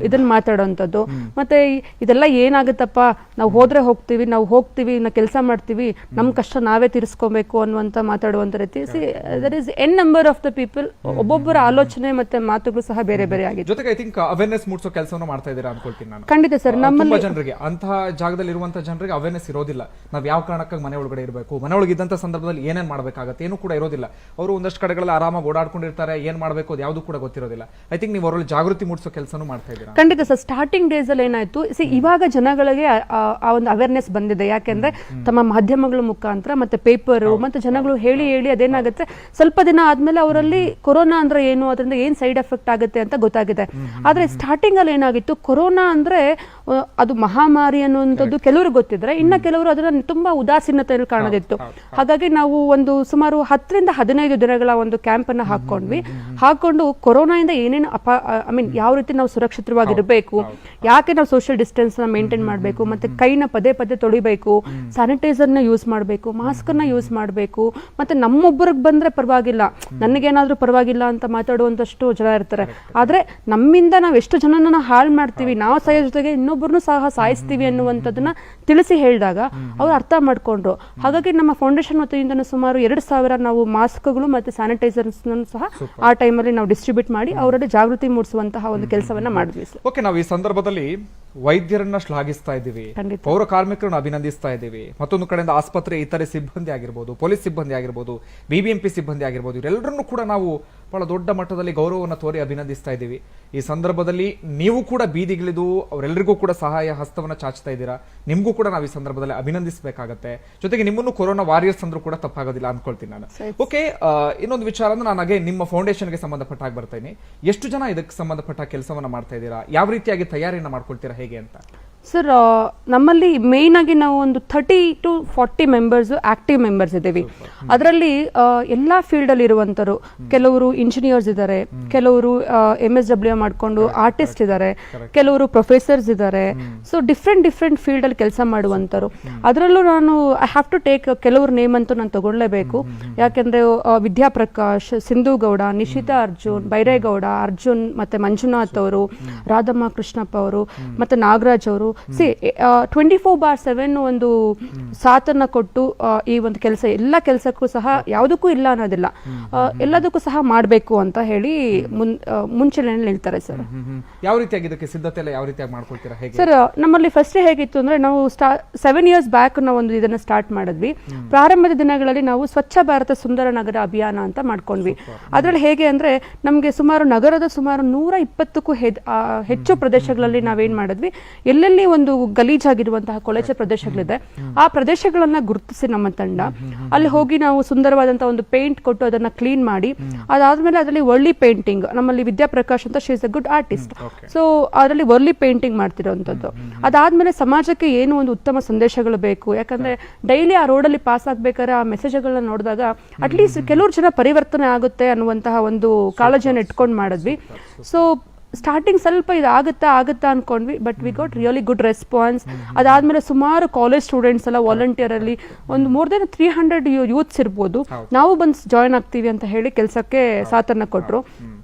ಇದನ್ನ ಮಾತಾಡೋಂಥದ್ದು. ಮತ್ತೆ ಇದೆಲ್ಲ ಏನಾಗುತ್ತಪ್ಪ, ನಾವು ಹೋದ್ರೆ ಹೋಗ್ತೀವಿ, ನಾವು ಕೆಲಸ ಮಾಡ್ತೀವಿ, ನಮ್ ಕಷ್ಟ ನಾವೇ ತೀರಿಸ್ಕೊಬೇಕು ಅನ್ನುವಂತ ಮಾತಾಡುವಂತ ರೀತಿ. There is n number of the people. ಒಬ್ಬೊಬ್ಬರ ಆಲೋಚನೆ ಮತ್ತೆ ಮಾತುಗಳು ಸಹ ಬೇರೆ ಬೇರೆ ಆಗಿದೆ. ಜೊತೆಗೆ ಐ ಥಿಂಕ್ ಅವೇರ್ನೆಸ್ ಮೂಡಿಸೋ ಕೆಲಸವನ್ನು ಮಾಡ್ತಾ ಇದ್ದೀರಾ ಅನ್ಕೊಳ್ತೀನಿ ನಾನು. ಖಂಡಿತ ಸರ್. ನಮ್ಮಲ್ಲಿ ಜನರಿಗೆ, ಅಂತಹ ಜಾಗದಲ್ಲಿ ಇರುವಂತಹ ಜನರಿಗೆ ಅವೇರ್ನೆಸ್ ಇರೋದಿಲ್ಲ. ನಾವ್ ಯಾವ ಕಾರಣಕ್ಕಾಗಿ ಮನೆ ಒಳಗಡೆ ಇರಬೇಕು, ಮನೆ ಒಳಗೆ ಇದ್ದಂತ ಸಂದರ್ಭದಲ್ಲಿ ಏನೇನ್ ಮಾಡ್ಬೇಕಾಗತ್ತೆ ಏನು ಕೂಡ ಇರೋದಿಲ್ಲ. ಅವರು ಒಂದಷ್ಟು ಕಡೆಗಳಲ್ಲಿ ಆರಾಮಾಗಿ ಓಡಾಡ್ಕೊಂಡಿರ್ತಾರೆ, ಏನ್ ಮಾಡ್ಬೇಕು ಅದು ಯಾವ್ದು ಕೂಡ ಗೊತ್ತಿರೋದಿಲ್ಲ. ಐ ಥಿಂಕ್ ನೀವು ಅವರಲ್ಲಿ ಜಾಗೃತಿ ಮೂಡಿಸೋ ಕೆಲಸನೂ ಮಾಡ್ತಾ ಇದ್ದೀರಾ. ಖಂಡಿತ ಸರ್. ಸ್ಟಾರ್ಟಿಂಗ್ ಡೇಸ್ ಅಲ್ಲಿ ಏನಾಯ್ತು, ಇವಾಗ ಜನಗಳಿಗೆ ಆ ಒಂದು ಅವೇರ್ನೆಸ್ ಬಂದಿದೆ. ಯಾಕೆಂದ್ರೆ ತಮ್ಮ ಮಾಧ್ಯಮಗಳ ಮುಖಾಂತರ ಮತ್ತೆ ಪೇಪರ್ ಮತ್ತೆ ಜನಗಳು ಹೇಳಿ ಅದೇನಾಗುತ್ತೆ, ಸ್ವಲ್ಪ ದಿನ ಆದ್ಮೇಲೆ ಅವರಲ್ಲಿ ಕೊರೋನಾ ಅಂದ್ರೆ ಏನು, ಅದರಿಂದ ಏನ್ ಸೈಡ್ ಎಫೆಕ್ಟ್ ಆಗುತ್ತೆ ಅಂತ ಗೊತ್ತಾಗಿದೆ. ಆದ್ರೆ ಸ್ಟಾರ್ಟಿಂಗ್ ಅಲ್ಲಿ ಏನಾಗಿತ್ತು, ಕೊರೋನಾ ಅಂದ್ರೆ ಅದು ಮಹಾಮಾರಿ ಅನ್ನುವಂಥದ್ದು ಕೆಲವರು ಗೊತ್ತಿದ್ರೆ, ಇನ್ನ ಕೆಲವರು ಅದನ್ನ ತುಂಬಾ ಉದಾಸೀನತೆಯಲ್ಲಿ ಕಾಣದಿತ್ತು. ಹಾಗಾಗಿ ನಾವು ಒಂದು ಸುಮಾರು 10 ರಿಂದ 15 ದಿನಗಳ ಒಂದು ಕ್ಯಾಂಪ್ ಅನ್ನ ಹಾಕೊಂಡು ಕೊರೋನಾದಿಂದ ಏನೇನು ಯಾವ ರೀತಿ ನಾವು ಸುರಕ್ಷಿತವಾಗಿರ್ಬೇಕು, ಯಾಕೆ ನಾವು ಸೋಷಿಯಲ್ ಡಿಸ್ಟೆನ್ಸ್ ನ ಮೇಂಟೈನ್ ಮಾಡಬೇಕು, ಮತ್ತೆ ಕೈನ ಪದೇ ತೊಳಿಬೇಕು, ಸ್ಯಾನಿಟೈಸರ್ ನ ಯೂಸ್ ಮಾಡಬೇಕು, ಮಾಸ್ಕ್ ನ ಯೂಸ್ ಮಾಡಬೇಕು, ಮತ್ತೆ ನಮ್ಮೊಬ್ಬರಿಗೆ ಬಂದ್ರೆ ಪರವಾಗಿಲ್ಲ, ನನಗೇನಾದ್ರೂ ಪರವಾಗಿಲ್ಲ ಅಂತ ಮಾತಾಡುವಂತಷ್ಟು ಜನ ಇರ್ತಾರೆ. ಆದ್ರೆ ನಮ್ಮಿಂದ ನಾವ್ ಎಷ್ಟು ಜನನ ಹಾಳು ಮಾಡ್ತೀವಿ, ನಾವು ಸಾಯೋ ಜೊತೆಗೆ ಇನ್ನೊಬ್ಬರನ್ನು ಸಹ ಸಾಯಿಸ್ತೀವಿ ಅನ್ನುವಂಥದ್ದನ್ನ ತಿಳಿಸಿ ಹೇಳಿದಾಗ ಅವ್ರು ಅರ್ಥ ಮಾಡ್ಕೊಂಡ್ರು. ಹಾಗಾಗಿ ನಮ್ಮ ಫೌಂಡೇಶನ್ ವತಿಯಿಂದ ಸುಮಾರು 2,000 ನಾವು ಮಾಸ್ಕ್ಗಳು ಮತ್ತೆ ಸ್ಯಾನಿಟೈಸರ್ಸ್ ಸಹ ಆ ಟೈಮಲ್ಲಿ ನಾವು ಡಿಸ್ಟ್ರಿಬ್ಯೂಟ್ ಮಾಡಿ ಅವರಲ್ಲಿ ಜಾಗೃತಿ ಮೂಡಿಸುವಂತಹ ಒಂದು ಕೆಲಸವನ್ನ ಮಾಡಿದ್ವಿ. ಓಕೆ, ನಾವು ಈ ಸಂದರ್ಭದಲ್ಲಿ ವೈದ್ಯರನ್ನ ಶ್ಲಾಘಿಸ್ತಾ ಇದ್ದೀವಿ, ಪೌರ ಕಾರ್ಮಿಕರನ್ನ ಅಭಿನಂದಿಸ್ತಾ ಇದ್ದೀವಿ, ಮತ್ತೊಂದು ಕಡೆಯಿಂದ ಆಸ್ಪತ್ರೆ ಇತರೆ ಸಿಬ್ಬಂದಿ ಆಗಿರ್ಬೋದು, ಪೊಲೀಸ್ ಸಿಬ್ಬಂದಿ ಆಗಿರ್ಬೋದು, BBMP ಸಿಬ್ಬಂದಿ ಆಗಿರ್ಬೋದು, ಇವರೆಲ್ಲರನ್ನೂ ಕೂಡ ನಾವು ಬಹಳ ದೊಡ್ಡ ಮಟ್ಟದಲ್ಲಿ ಗೌರವವನ್ನು ತೋರಿ ಅಭಿನಂದಿಸ್ತಾ ಇದ್ದೀವಿ. ಈ ಸಂದರ್ಭದಲ್ಲಿ ನೀವು ಕೂಡ ಬೀದಿಗಿಳಿದು ಅವರೆಲ್ಲರಿಗೂ ಕೂಡ ಸಹಾಯ ಹಸ್ತವನ್ನ ಚಾಚ್ತಾ ಇದ್ದೀರಾ. ನಿಮಗೂ ಕೂಡ ನಾವು ಈ ಸಂದರ್ಭದಲ್ಲಿ ಅಭಿನಂದಿಸಬೇಕಾಗತ್ತೆ. ಜೊತೆಗೆ ನಿಮ್ಮನ್ನು ಕೊರೋನಾ ವಾರಿಯರ್ಸ್ ಅಂದ್ರೂ ಕೂಡ ತಪ್ಪಾಗೋದಿಲ್ಲ ಅನ್ಕೊಳ್ತೀನಿ ನಾನು. ಓಕೆ, ಇನ್ನೊಂದು ವಿಚಾರ ಅಂದ್ರೆ ನಾನು ಹಾಗೆ ನಿಮ್ಮ ಫೌಂಡೇಶನ್ಗೆ ಸಂಬಂಧಪಟ್ಟ ಹಾಗೆ ಬರ್ತೀನಿ. ಎಷ್ಟು ಜನ ಇದಕ್ಕೆ ಸಂಬಂಧಪಟ್ಟ ಕೆಲಸವನ್ನ ಮಾಡ್ತಾ ಇದ್ದೀರಾ? ಯಾವ ರೀತಿಯಾಗಿ ತಯಾರಿಯನ್ನ ಮಾಡ್ಕೊಳ್ತೀರಾ, ಹೇಗೆ ಅಂತ? ಸರ್, ನಮ್ಮಲ್ಲಿ ಮೇಯ್ನ್ ಆಗಿ ನಾವು ಒಂದು 30 to 40 ಮೆಂಬರ್ಸ್ ಆಕ್ಟಿವ್ ಮೆಂಬರ್ಸ್ ಇದ್ದೀವಿ. ಅದರಲ್ಲಿ ಎಲ್ಲಾ ಫೀಲ್ಡ್ ಅಲ್ಲಿ ಇರುವಂತರು, ಕೆಲವರು ಇಂಜಿನಿಯರ್ಸ್ ಇದ್ದಾರೆ, ಕೆಲವರು MSW ಮಾಡ್ಕೊಂಡು ಆರ್ಟಿಸ್ಟ್ ಇದ್ದಾರೆ, ಕೆಲವರು ಪ್ರೊಫೆಸರ್ಸ್ ಇದ್ದಾರೆ. ಸೊ ಡಿಫ್ರೆಂಟ್ ಫೀಲ್ಡ್ ಅಲ್ಲಿ ಕೆಲಸ ಮಾಡುವಂತರು. ಅದರಲ್ಲೂ ನಾನು ಐ ಹ್ಯಾವ್ ಟು ಟೇಕ್ ಕೆಲವ್ರ ನೇಮ್ ಅಂತೂ ನಾನು ತಗೊಳ್ಳೇಬೇಕು. ಯಾಕೆಂದ್ರೆ ವಿದ್ಯಾಪ್ರಕಾಶ್, ಸಿಂಧು ಗೌಡ, ನಿಶಿತಾ ಅರ್ಜುನ್, ಬೈರೇಗೌಡ, ಅರ್ಜುನ್, ಮತ್ತೆ ಮಂಜುನಾಥ್ ಅವರು, ರಾಧಮ್ಮ ಕೃಷ್ಣಪ್ಪ ಅವರು, ಮತ್ತೆ ನಾಗರಾಜ್ ಅವರು 24/7 ಒಂದು ಸಾಥನ್ನ ಕೊಟ್ಟು ಈ ಒಂದು ಕೆಲಸ ಎಲ್ಲ ಕೆಲಸಕ್ಕೂ ಸಹ ಯಾವುದಕ್ಕೂ ಇಲ್ಲ ಅನ್ನೋದಿಲ್ಲ, ಎಲ್ಲದಕ್ಕೂ ಸಹ ಮಾಡಬೇಕು ಅಂತ ಹೇಳಿ ಮುಂಚೆನೆ ಹೇಳ್ತಾರೆ ಸರ್. ಯಾವ ರೀತಿಯಾಗಿ ಇದಕ್ಕೆ ಸಿದ್ಧತೆ ಎಲ್ಲ ಯಾವ ರೀತಿಯಾಗಿ ಮಾಡ್ಕೊಳ್ತೀರಾ, ಹೇಗೆ? ಸರ್, ನಮ್ಮಲ್ಲಿ ಫಸ್ಟ್ ಹೇಗಿತ್ತು ಅಂದ್ರೆ ನಾವು 7 years ಬ್ಯಾಕ್ ನಾವು ಒಂದು ಇದನ್ನ ಸ್ಟಾರ್ಟ್ ಮಾಡಿದ್ವಿ. ಪ್ರಾರಂಭದ ದಿನಗಳಲ್ಲಿ ನಾವು ಸ್ವಚ್ಛ ಭಾರತ ಸುಂದರ ನಗರ ಅಭಿಯಾನ ಅಂತ ಮಾಡ್ಕೊಂಡ್ವಿ. ಅದ್ರಲ್ಲಿ ಹೇಗೆ ಅಂದ್ರೆ ನಮ್ಗೆ ನಗರದ ಸುಮಾರು 120ಕ್ಕೂ ಹೆಚ್ಚು ಪ್ರದೇಶಗಳಲ್ಲಿ ನಾವೇನ್ ಮಾಡಿದ್ವಿ, ಎಲ್ಲೆಲ್ಲಿ ಒಂದು ಗಲೀಜಾಗಿರುವಂತಹ ಕೊಳಚೆ ಪ್ರದೇಶಗಳಿದೆ ಆ ಪ್ರದೇಶಗಳನ್ನ ಗುರುತಿಸಿ ನಮ್ಮ ತಂಡ ಅಲ್ಲಿ ಹೋಗಿ ನಾವು ಸುಂದರವಾದಂತಹ ಒಂದು ಪೇಂಟ್ ಕೊಟ್ಟು ಅದನ್ನ ಕ್ಲೀನ್ ಮಾಡಿ, ಅದಾದ್ಮೇಲೆ ಅದರಲ್ಲಿ ವರ್ಲಿ ಪೇಂಟಿಂಗ್, ನಮ್ಮಲ್ಲಿ ವಿದ್ಯಾಪ್ರಕಾಶ್ ಅಂತ she is a good artist, so ಅದರಲ್ಲಿ ವರ್ಲಿ ಪೇಂಟಿಂಗ್ ಮಾಡ್ತಿರೋಂಥದ್ದು. ಅದಾದ್ಮೇಲೆ ಸಮಾಜಕ್ಕೆ ಏನು ಒಂದು ಉತ್ತಮ ಸಂದೇಶಗಳು ಬೇಕು, ಯಾಕಂದ್ರೆ ಡೈಲಿ ಆ ರೋಡಲ್ಲಿ ಪಾಸ್ ಆಗ್ಬೇಕಾದ್ರೆ ಆ ಮೆಸೇಜ್ಗಳನ್ನ ನೋಡಿದಾಗ ಅಟ್ಲೀಸ್ಟ್ ಕೆಲವರು ಜನ ಪರಿವರ್ತನೆ ಆಗುತ್ತೆ ಅನ್ನುವಂತಹ ಒಂದು ಕಾಳಜಿಯನ್ನು ಇಟ್ಕೊಂಡು ಮಾಡಿದ್ವಿ. ಸೊ ಸ್ಟಾರ್ಟಿಂಗ್ ಸ್ವಲ್ಪ ಇದು ಆಗುತ್ತಾ ಅನ್ಕೊಂಡ್ವಿ, but we got really good response. ಅದಾದ್ಮೇಲೆ ಸುಮಾರು ಕಾಲೇಜ್ ಸ್ಟೂಡೆಂಟ್ಸ್ ಎಲ್ಲ ವಾಲಂಟಿಯರ್ ಅಲ್ಲಿ ಒಂದು ಮೋರ್ ದೆನ್ 300 ಯೂತ್ಸ್ ಇರ್ಬೋದು, ನಾವು ಬಂದು ಜಾಯ್ನ್ ಆಗ್ತೀವಿ ಅಂತ ಹೇಳಿ ಕೆಲಸಕ್ಕೆ ಸಾಥನ್ನ ಕೊಟ್ರು.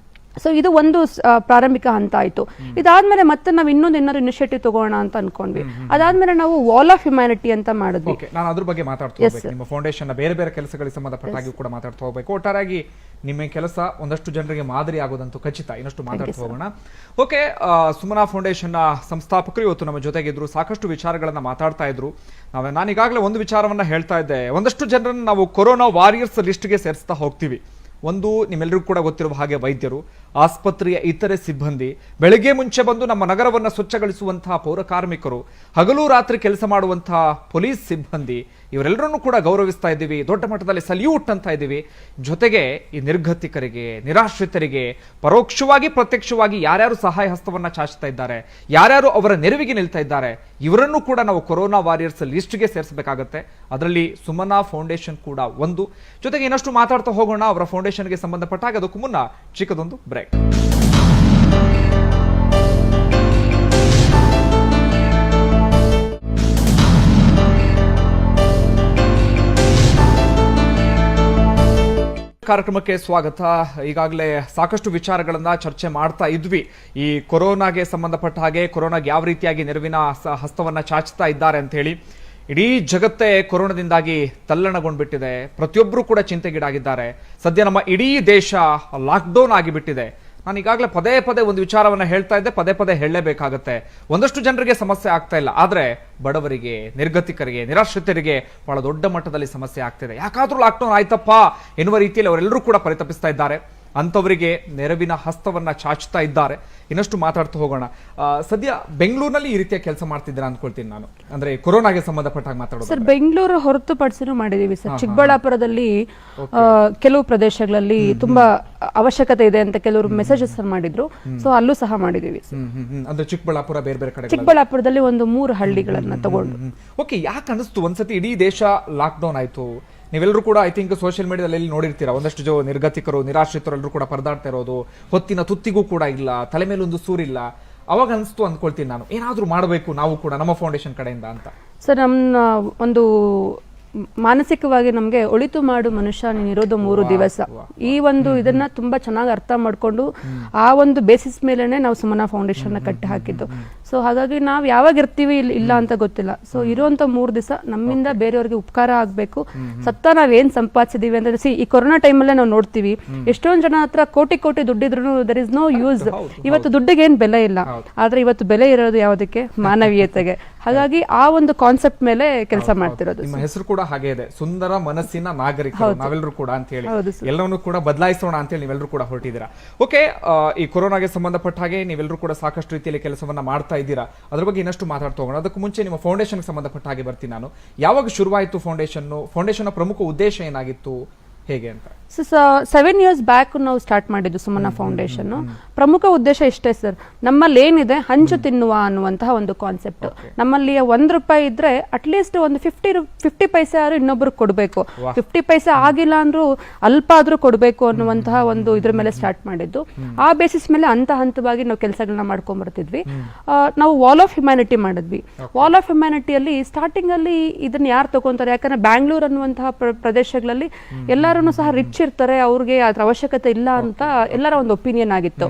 ಸೊ ಇದು ಒಂದು ಪ್ರಾರಂಭಿಕ ಹಂತ ಆಯ್ತು. ಇದಾದ್ಮೇಲೆ ಮತ್ತೆ ನಾವು ಏನಾದ್ರು ಇನಿಷಿಯೇಟಿವ್ ತಗೋಣ ಅಂತ ಅನ್ಕೊಂಡ್ವಿ. ಅದಾದ್ಮೇಲೆ ನಾವು ವಾಲ್ ಆಫ್ ಹ್ಯುಮ್ಯಾನಿಟಿ ಅಂತ ಮಾಡಿದ್ವಿ. ನಾನು ಅದ್ರ ಬಗ್ಗೆ ಮಾತಾಡ್ತಾ ಹೋಗ್ಬೇಕು. ನಿಮ್ಮ ಫೌಂಡೇಶನ್ ಬೇರೆ ಬೇರೆ ಕೆಲಸಗಳಿಗೆ ಸಂಬಂಧಪಟ್ಟಾಗಿ ಕೂಡ ಮಾತಾಡ್ತಾ ಹೋಗ್ಬೇಕು. ಒಟ್ಟಾರೆಯಾಗಿ ನಿಮ್ಮ ಕೆಲಸ ಒಂದಷ್ಟು ಜನರಿಗೆ ಮಾದರಿ ಆಗೋದಂತೂ ಖಚಿತ. ಇನ್ನಷ್ಟು ಮಾತಾಡ್ತಾ ಹೋಗೋಣ. ಓಕೆ, ಸುಮನಾ ಫೌಂಡೇಶನ್ ನ ಸಂಸ್ಥಾಪಕರು ಇವತ್ತು ನಮ್ಮ ಜೊತೆಗಿದ್ರು, ಸಾಕಷ್ಟು ವಿಚಾರಗಳನ್ನ ಮಾತಾಡ್ತಾ ಇದ್ರು. ನಾನೀಗಾಗಲೇ ಒಂದು ವಿಚಾರವನ್ನ ಹೇಳ್ತಾ ಇದ್ದೆ, ಒಂದಷ್ಟು ಜನರನ್ನು ನಾವು ಕೊರೋನಾ ವಾರಿಯರ್ಸ್ ಲಿಸ್ಟ್ಗೆ ಸೇರಿಸ್ತಾ ಹೋಗ್ತೀವಿ. ಒಂದು, ನಿಮ್ಮೆಲ್ಲರಿಗೂ ಕೂಡ ಗೊತ್ತಿರುವ ಹಾಗೆ ವೈದ್ಯರು, ಆಸ್ಪತ್ರೆಯ ಇತರೆ ಸಿಬ್ಬಂದಿ, ಬೆಳಗ್ಗೆ ಮುಂಚೆ ಬಂದು ನಮ್ಮ ನಗರವನ್ನು ಸ್ವಚ್ಛಗೊಳಿಸುವಂತಹ ಪೌರ ಕಾರ್ಮಿಕರು, ಹಗಲು ರಾತ್ರಿ ಕೆಲಸ ಮಾಡುವಂತಹ ಪೊಲೀಸ್ ಸಿಬ್ಬಂದಿ, ಇವರೆಲ್ಲರನ್ನೂ ಕೂಡ ಗೌರವಿಸ್ತಾ ಇದ್ದೀವಿ. ದೊಡ್ಡ ಮಟ್ಟದಲ್ಲಿ ಸಲ್ಯೂಟ್ ಅಂತ ಇದ್ದೀವಿ. ಜೊತೆಗೆ ಈ ನಿರ್ಗತಿಕರಿಗೆ, ನಿರಾಶ್ರಿತರಿಗೆ ಪರೋಕ್ಷವಾಗಿ ಪ್ರತ್ಯಕ್ಷವಾಗಿ ಯಾರ್ಯಾರು ಸಹಾಯ ಹಸ್ತವನ್ನ ಚಾಚ್ತಾ ಇದ್ದಾರೆ, ಯಾರ್ಯಾರು ಅವರ ನೆರವಿಗೆ ನಿಲ್ತಾ ಇದ್ದಾರೆ, ಇವರನ್ನು ಕೂಡ ನಾವು ಕೊರೋನಾ ವಾರಿಯರ್ಸ್ ಲಿಸ್ಟ್ಗೆ ಸೇರಿಸಬೇಕಾಗತ್ತೆ. ಅದರಲ್ಲಿ ಸುಮನಾ ಫೌಂಡೇಶನ್ ಕೂಡ ಒಂದು. ಜೊತೆಗೆ ಇನ್ನಷ್ಟು ಮಾತಾಡ್ತಾ ಹೋಗೋಣ ಅವರ ಫೌಂಡೇಶನ್ಗೆ ಸಂಬಂಧಪಟ್ಟಾಗ. ಅದಕ್ಕೂ ಮುನ್ನ ಚಿಕ್ಕದೊಂದು ಬ್ರೇಕ್. ಕಾರ್ಯಕ್ರಮಕ್ಕೆ ಸ್ವಾಗತ. ಈಗಾಗಲೇ ಸಾಕಷ್ಟು ವಿಚಾರಗಳನ್ನ ಚರ್ಚೆ ಮಾಡ್ತಾ ಇದ್ವಿ. ಈ ಕೊರೋನಾಗೆ ಸಂಬಂಧಪಟ್ಟ ಹಾಗೆ, ಕೊರೋನಾಗೆ ಯಾವ ರೀತಿಯಾಗಿ ನೆರವಿನ ಹಸ್ತವನ್ನ ಚಾಚ್ತಾ ಇದ್ದಾರೆ ಅಂತ ಹೇಳಿ. ಇಡೀ ಜಗತ್ತೇ ಕೊರೋನಾದಿಂದಾಗಿ ತಲ್ಲಣಗೊಂಡ್ಬಿಟ್ಟಿದೆ. ಪ್ರತಿಯೊಬ್ಬರು ಕೂಡ ಚಿಂತೆಗೀಡಾಗಿದ್ದಾರೆ. ಸದ್ಯ ನಮ್ಮ ಇಡೀ ದೇಶ ಲಾಕ್ಡೌನ್ ಆಗಿಬಿಟ್ಟಿದೆ. ನಾನು ಈಗಾಗಲೇ ಪದೇ ಒಂದು ವಿಚಾರವನ್ನ ಹೇಳ್ತಾ ಇದ್ದೆ, ಪದೇ ಹೇಳಲೇಬೇಕಾಗತ್ತೆ. ಒಂದಷ್ಟು ಜನರಿಗೆ ಸಮಸ್ಯೆ ಆಗ್ತಾ ಇಲ್ಲ, ಆದ್ರೆ ಬಡವರಿಗೆ, ನಿರ್ಗತಿಕರಿಗೆ, ನಿರಾಶ್ರಿತರಿಗೆ ಬಹಳ ದೊಡ್ಡ ಮಟ್ಟದಲ್ಲಿ ಸಮಸ್ಯೆ ಆಗ್ತಿದೆ. ಯಾಕಾದ್ರೂ ಲಾಕ್ಡೌನ್ ಆಯ್ತಪ್ಪ ಎನ್ನುವ ರೀತಿಯಲ್ಲಿ ಅವರೆಲ್ಲರೂ ಕೂಡ ಪರಿತಪಿಸ್ತಾ ಇದ್ದಾರೆ. ಅಂತವರಿಗೆ ನೆರವಿನ ಹಸ್ತವನ್ನ ಚಾಚ್ತಾ ಇದ್ದಾರೆ. ಇನ್ನಷ್ಟು ಮಾತಾಡ್ತಾ ಹೋಗೋಣ. ಸದ್ಯ ಬೆಂಗಳೂರಿನಲ್ಲಿ ಈ ರೀತಿಯ ಕೆಲಸ ಮಾಡ್ತಿದ್ದೀರಾ ಅನ್ಕೊಳ್ತೀನಿ ನಾನು, ಅಂದ್ರೆ ಕೊರೋನಾಗೆ ಸಂಬಂಧಪಟ್ಟಾಗ ಮಾತಾಡೋದು. ಸರ್, ಬೆಂಗಳೂರು ಹೊರತುಪಡಿಸಿನೂ ಮಾಡಿದೀವಿ ಸರ್. ಚಿಕ್ಕಬಳ್ಳಾಪುರದಲ್ಲಿ ಕೆಲವು ಪ್ರದೇಶಗಳಲ್ಲಿ ತುಂಬಾ ಅವಶ್ಯಕತೆ ಇದೆ ಅಂತ ಕೆಲವರು ಮೆಸೇಜಸ್ ಮಾಡಿದ್ರು, ಸೊ ಅಲ್ಲೂ ಸಹ ಮಾಡಿದೀವಿ. ಅಂದ್ರೆ ಚಿಕ್ಕಬಳ್ಳಾಪುರ ಬೇರೆ ಬೇರೆ ಕಡೆ, ಚಿಕ್ಕಬಳ್ಳಾಪುರದಲ್ಲಿ ಒಂದು 3 ಹಳ್ಳಿಗಳನ್ನ ತಗೊಂಡು. ಓಕೆ, ಯಾಕೆ ಅನಿಸ್ತು ಒಂದ್ಸತಿ ಇಡೀ ದೇಶ ಲಾಕ್ಡೌನ್ ಆಯ್ತು? ನೀವೆಲ್ಲರೂ ಕೂಡ ಐ ಥಿಂಕ್ ಸೋಷಿಯಲ್ ಮೀಡಿಯಾದಲ್ಲಿ ನೋಡಿರ್ತೀರಾ, ಒಂದಷ್ಟು ನಿರ್ಗತಿಕರು, ನಿರಾಶ್ರಿತರು ಎಲ್ಲರೂ ಕೂಡ ಪರದಾಡ್ತಾ ಇರೋದು, ಹೊತ್ತಿನ ತುತ್ತಿಗೂ ಕೂಡ ಇಲ್ಲ, ತಲೆ ಮೇಲೆ ಒಂದು ಸೂರಿಲ್ಲ. ಅವಾಗ ಅನಿಸ್ತು ಅಂದ್ಕೊಳ್ತೀನಿ ನಾನು, ಏನಾದ್ರೂ ಮಾಡಬೇಕು ನಾವು ಕೂಡ ನಮ್ಮ ಫೌಂಡೇಶನ್ ಕಡೆಯಿಂದ ಅಂತ. ಸರ್, ನಮ್ಮ ಒಂದು ಮಾನಸಿಕವಾಗಿ ನಮ್ಗೆ ಒಳಿತು ಮಾಡು ಮನುಷ್ಯ ನೀನಿರೋದು 3 ದಿವಸ, ಈ ಒಂದು ಇದನ್ನ ತುಂಬಾ ಚೆನ್ನಾಗಿ ಅರ್ಥ ಮಾಡ್ಕೊಂಡು ಆ ಒಂದು ಬೇಸಿಸ್ ಮೇಲೆನೆ ನಾವು ಸುಮನಾ ಫೌಂಡೇಶನ್ ನ ಕಟ್ಟಿ ಹಾಕಿದ್ದು. ಸೊ ಹಾಗಾಗಿ ನಾವು ಯಾವಾಗ ಇರ್ತೀವಿ ಇಲ್ಲ ಅಂತ ಗೊತ್ತಿಲ್ಲ. ಸೊ ಇರುವಂತ 3 ದಿವಸ ನಮ್ಮಿಂದ ಬೇರೆಯವ್ರಿಗೆ ಉಪಕಾರ ಆಗ್ಬೇಕು. ಸತ್ತ ನಾವೇನ್ ಸಂಪಾದಿಸಿದೀವಿ ಅಂದ್ರೆ ಈ ಕೊರೋನಾ ಟೈಮಲ್ಲೇ ನಾವು ನೋಡ್ತೀವಿ ಎಷ್ಟೊಂದ್ ಜನ ಹತ್ರ ಕೋಟಿ ದುಡ್ಡಿದ್ರು ದರ್ ಇಸ್ ನೋ ಯೂಸ್. ಇವತ್ತು ದುಡ್ಡಿಗೆ ಏನ್ ಬೆಲೆ ಇಲ್ಲ, ಆದ್ರೆ ಇವತ್ತು ಬೆಲೆ ಇರೋದು ಯಾವುದಕ್ಕೆ? ಮಾನವೀಯತೆಗೆ. ಹಾಗಾಗಿ ಆ ಒಂದು ಕಾನ್ಸೆಪ್ಟ್ ಮೇಲೆ ಕೆಲಸ ಮಾಡ್ತಿರೋದು. ನಿಮ್ಮ ಹೆಸರು ಕೂಡ ಹಾಗೆ ಇದೆ, ಸುಂದರ ಮನಸ್ಸಿನ ನಾಗರಿಕರು ನಾವೆಲ್ಲರೂ ಕೂಡ ಅಂತ ಹೇಳಿ, ಎಲ್ಲವನ್ನೂ ಕೂಡ ಬದಲಾಯಿಸೋಣ ಅಂತ ಹೇಳಿ ನೀವೆಲ್ಲರೂ ಕೂಡ ಹೊರಟಿದ್ದೀರಾ. ಓಕೆ, ಈ ಕೊರೋನಾಗೆ ಸಂಬಂಧಪಟ್ಟ ಹಾಗೆ ನೀವೆಲ್ಲರೂ ಕೂಡ ಸಾಕಷ್ಟು ರೀತಿಯಲ್ಲಿ ಕೆಲಸವನ್ನ ಮಾಡ್ತಾ ಇದ್ದೀರಾ. ಅದ್ರ ಬಗ್ಗೆ ಇನ್ನಷ್ಟು ಮಾತಾಡ್ತಾ ಹೋಗೋಣ. ಅದಕ್ಕೂ ಮುಂಚೆ ನಿಮ್ಮ ಫೌಂಡೇಶನ್ ಸಂಬಂಧಪಟ್ಟ ಹಾಗೆ ಬರ್ತೀನಿ ನಾನು. ಯಾವಾಗ ಶುರುವಾಯಿತು ಫೌಂಡೇಶನ್ ಪ್ರಮುಖ ಉದ್ದೇಶ ಏನಾಗಿತ್ತು, ಹೇಗೆ ಅಂತ? 7 years ಬ್ಯಾಕ್ ನಾವು ಸ್ಟಾರ್ಟ್ ಮಾಡಿದ್ದು ಸುಮನ ಫೌಂಡೇಶನ್. ಪ್ರಮುಖ ಉದ್ದೇಶ ಇಷ್ಟೇ ಸರ್, ನಮ್ಮಲ್ಲಿ ಏನಿದೆ ಹಂಚು ತಿನ್ನುವ ಅನ್ನುವಂತಹ ಒಂದು ಕಾನ್ಸೆಪ್ಟ್. ನಮ್ಮಲ್ಲಿ ₹1 ಇದ್ರೆ ಅಟ್ಲೀಸ್ಟ್ ಒಂದು 50 ಪೈಸೆ ಆದ್ರೂ ಇನ್ನೊಬ್ರಿಗೆ ಕೊಡಬೇಕು. 50 ಪೈಸೆ ಆಗಿಲ್ಲ ಅಂದ್ರೂ ಅಲ್ಪ ಆದ್ರೂ ಕೊಡಬೇಕು ಅನ್ನುವಂತಹ ಒಂದು ಇದ್ರ ಮೇಲೆ ಸ್ಟಾರ್ಟ್ ಮಾಡಿದ್ದು. ಆ ಬೇಸಿಸ್ ಮೇಲೆ ಹಂತವಾಗಿ ನಾವು ಕೆಲಸಗಳನ್ನ ಮಾಡ್ಕೊಂಡ್ ಬರ್ತಿದ್ವಿ. ನಾವು ವಾಲ್ ಆಫ್ ಹ್ಯುಮ್ಯಾನಿಟಿ ಮಾಡಿದ್ವಿ. ವಾಲ್ ಆಫ್ ಹ್ಯುಮ್ಯಾನಿಟಿಯಲ್ಲಿ ಸ್ಟಾರ್ಟಿಂಗ್ ಅಲ್ಲಿ ಇದನ್ನ ಯಾರು ತಗೊಂತಾರೆ, ಯಾಕಂದ್ರೆ ಬ್ಯಾಂಗ್ಳೂರ್ ಅನ್ನುವಂತಹ ಪ್ರದೇಶಗಳಲ್ಲಿ ಎಲ್ಲರೂ ಸಹ ರಿಚ್ ಇರ್ತಾರೆ, ಅವ್ರಿಗೆ ಅದ್ರ ಅವಶ್ಯಕತೆ ಇಲ್ಲ ಅಂತ ಎಲ್ಲರ ಒಂದು ಒಪಿನಿಯನ್ ಆಗಿತ್ತು.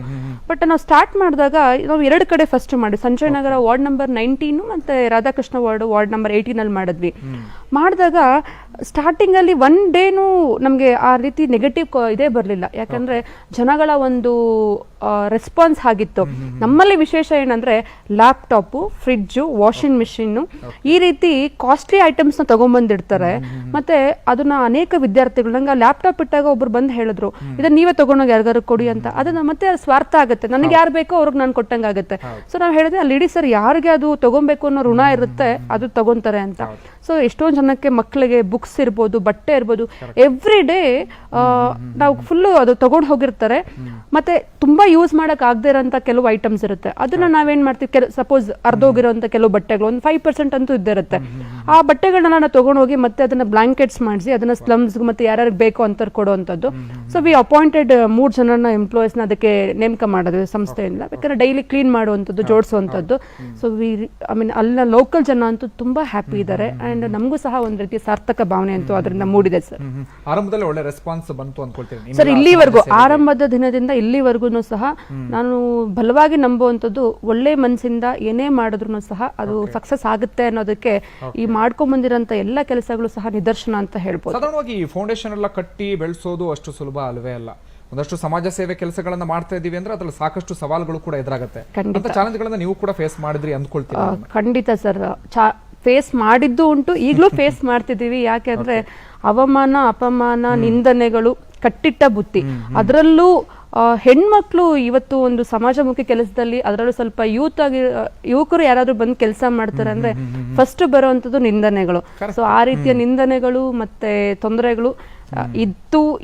ಬಟ್ ನಾವು ಸ್ಟಾರ್ಟ್ ಮಾಡಿದಾಗ ನಾವು 2 ಕಡೆ ಫಸ್ಟ್ ಮಾಡಿ, ಸಂಜಯ್ ನಗರ ವಾರ್ಡ್ ನಂಬರ್ 19 ಮತ್ತೆ ರಾಧಾಕೃಷ್ಣ ವಾರ್ಡ್ ನಂಬರ್ 18 ಅಲ್ಲಿ ಮಾಡಿದ್ವಿ. ಮಾಡಿದಾಗ ಸ್ಟಾರ್ಟಿಂಗ್ ಅಲ್ಲಿ 1 ಡೇನು ನಮ್ಗೆ ಆ ರೀತಿ ನೆಗೆಟಿವ್ ಇದೇ ಬರ್ಲಿಲ್ಲ, ಯಾಕಂದ್ರೆ ಜನಗಳ ಒಂದು ರೆಸ್ಪಾನ್ಸ್ ಆಗಿತ್ತು. ನಮ್ಮಲ್ಲಿ ವಿಶೇಷ ಏನಂದ್ರೆ ಲ್ಯಾಪ್ಟಾಪ್, ಫ್ರಿಡ್ಜ್, ವಾಷಿಂಗ್ ಮಿಷಿನ್ ಈ ರೀತಿ ಕಾಸ್ಟ್ಲಿ ಐಟಮ್ಸ್ ನ ತಗೊಂಡ್ಬಂದಿರ್ತಾರೆ. ಮತ್ತೆ ಅದನ್ನ ಅನೇಕ ವಿದ್ಯಾರ್ಥಿಗಳು ನಂಗೆ ಲ್ಯಾಪ್ಟಾಪ್ ಇಟ್ಟಾಗ ಒಬ್ರು ಬಂದು ಹೇಳಿದ್ರು, ಇದನ್ನ ನೀವೇ ತಗೊಂಡೋಗಿ ಯಾರಿಗಾರು ಕೊಡಿ ಅಂತ. ಅದನ್ನ ಮತ್ತೆ ಸ್ವಾರ್ಥ ಆಗುತ್ತೆ, ನನಗೆ ಯಾರು ಬೇಕೋ ಅವ್ರಿಗೆ ನಾನು ಕೊಟ್ಟಂಗಾಗುತ್ತೆ. ಸೊ ನಾವು ಹೇಳಿದ್ರೆ ಅಲ್ಲಿ ಇಡೀ ಸರ್ ಯಾರಿಗೆ ಅದು ತಗೊಬೇಕು ಅನ್ನೋ ಋಣ ಇರುತ್ತೆ, ಅದು ತಗೊಂತಾರೆ ಅಂತ. ಸೊ ಎಷ್ಟೊಂದು ಜನಕ್ಕೆ ಮಕ್ಕಳಿಗೆ ಬುಕ್ಸ್ ಇರ್ಬೋದು, ಬಟ್ಟೆ ಇರ್ಬೋದು, ಎವ್ರಿ ಡೇ ನಾವು ಫುಲ್ಲು ಅದು ತಗೊಂಡು ಹೋಗಿರ್ತಾರೆ. ಮತ್ತೆ ತುಂಬಾ ಯೂಸ್ ಮಾಡಕ್ ಆಗದೆ ಇರೋಂಥ ಕೆಲವು ಐಟಮ್ಸ್ ಇರುತ್ತೆ, ಅದನ್ನ ನಾವೇನ್ ಮಾಡ್ತೀವಿ, ಸಪೋಸ್ ಅರ್ಧೋಗಿರೋಂಥ ಕೆಲವು ಬಟ್ಟೆಗಳು ಒಂದು 5% ಅಂತೂ ಇದ್ದಿರುತ್ತೆ. ಆ ಬಟ್ಟೆಗಳನ್ನ ನಾವು ತಗೊಂಡು ಹೋಗಿ ಮತ್ತೆ ಅದನ್ನ ಬ್ಲಾಂಕೆಟ್ಸ್ ಮಾಡಿಸಿ ಅದನ್ನ ಸ್ಲಮ್ಸ್ ಮತ್ತೆ ಯಾರ್ಯಾರು ಬೇಕೋ ಅಂತ ಕೊಡುವಂಥದ್ದು. ಸೊ ವಿ ಅಪಾಯಿಂಟೆಡ್ 3 ಜನನ ಎಂಪ್ಲಾಯೀಸ್ನ ಅದಕ್ಕೆ ನೇಮಕ ಮಾಡೋದು ಸಂಸ್ಥೆಯಿಂದ, ಯಾಕಂದ್ರೆ ಡೈಲಿ ಕ್ಲೀನ್ ಮಾಡುವಂಥದ್ದು, ಜೋಡಿಸುವಂಥದ್ದು. ಸೊ ಅಲ್ಲ ಲೋಕಲ್ ಜನ ಅಂತೂ ತುಂಬಾ ಹ್ಯಾಪಿ ಇದ್ದಾರೆ. ಅಂಡ್ ನಮಗೂ ಸಹ ಒಂದ್ ರೀತಿ ಸಾರ್ಥಕ ಭಾವನೆ ಅಂತೂ ಅದರಿಂದ ಮೂಡಿದೆ ಸರ್. ಆರಂಭದಲ್ಲಿ ಒಳ್ಳೆ ರೆಸ್ಪಾನ್ಸ್ ಬಂತು ಅನ್ಕೊಳ್ತೀನಿ ಸರ್. ಇಲ್ಲಿವರೆಗೂ ಆರಂಭದ ದಿನದಿಂದ ಇಲ್ಲಿವರೆಗೂ ಸಹ ನಾನು ಬಲವಾಗಿ ನಂಬುವಂಥದ್ದು, ಒಳ್ಳೆ ಮನಸ್ಸಿಂದ ಏನೇ ಮಾಡಿದ್ರು ಸಹ ಅದು ಸಕ್ಸಸ್ ಆಗುತ್ತೆ ಅನ್ನೋದಕ್ಕೆ ಈ ಮಾಡ್ಕೊಂಡ್ ಬಂದಿರೋಂಥ ಎಲ್ಲ ಕೆಲಸಗಳು ಸಹ ನಿದರ್ಶನ ಅಂತ ಹೇಳ್ಬೋದು. ಸಾಧಾರಣವಾಗಿ ಈ ಫೌಂಡೇಶನ್ ಎಲ್ಲ ಕಟ್ಟಿ ಬೆಳೆಸೋದು ಅಷ್ಟು ಸುಲಭ ಅಲ್ವೇ ಅಲ್ಲ. ಒಂದಷ್ಟು ಸಮಾಜ ಸೇವೆ ಕೆಲಸಗಳನ್ನ ಮಾಡ್ತಾ ಇದೀವಿ ಅಂದ್ರೆ ಅದ್ರಲ್ಲಿ ಸಾಕಷ್ಟು ಸವಾಲುಗಳು ಕೂಡ ಎದುರಾಗುತ್ತೆ. ಚಾಲೆಂಜ್ ಗಳನ್ನ ನೀವು ಕೂಡ ಫೇಸ್ ಮಾಡಿದ್ರಿ ಅಂದ್ಕೊಳ್ತೀರಾ? ಖಂಡಿತ ಸರ್, ಫೇಸ್ ಮಾಡಿದ್ದು ಉಂಟು, ಈಗಲೂ ಫೇಸ್ ಮಾಡ್ತಿದ್ದೀವಿ. ಯಾಕೆಂದ್ರೆ ಅವಮಾನ, ಅಪಮಾನ, ನಿಂದನೆಗಳು, ಕಟ್ಟಿಟ್ಟ ಬುತ್ತಿ. ಅದರಲ್ಲೂ ಹೆಣ್ಮಕ್ಳು ಇವತ್ತು ಒಂದು ಸಮಾಜಮುಖಿ ಕೆಲಸದಲ್ಲಿ, ಅದರಲ್ಲೂ ಸ್ವಲ್ಪ ಯುವಕರು ಯಾರಾದ್ರೂ ಬಂದು ಕೆಲಸ ಮಾಡ್ತಾರೆ ಅಂದ್ರೆ ಫಸ್ಟ್ ಬರುವಂತದ್ದು ನಿಂದನೆಗಳು. ಸೊ ಆ ರೀತಿಯ ನಿಂದನೆಗಳು ಮತ್ತೆ ತೊಂದರೆಗಳು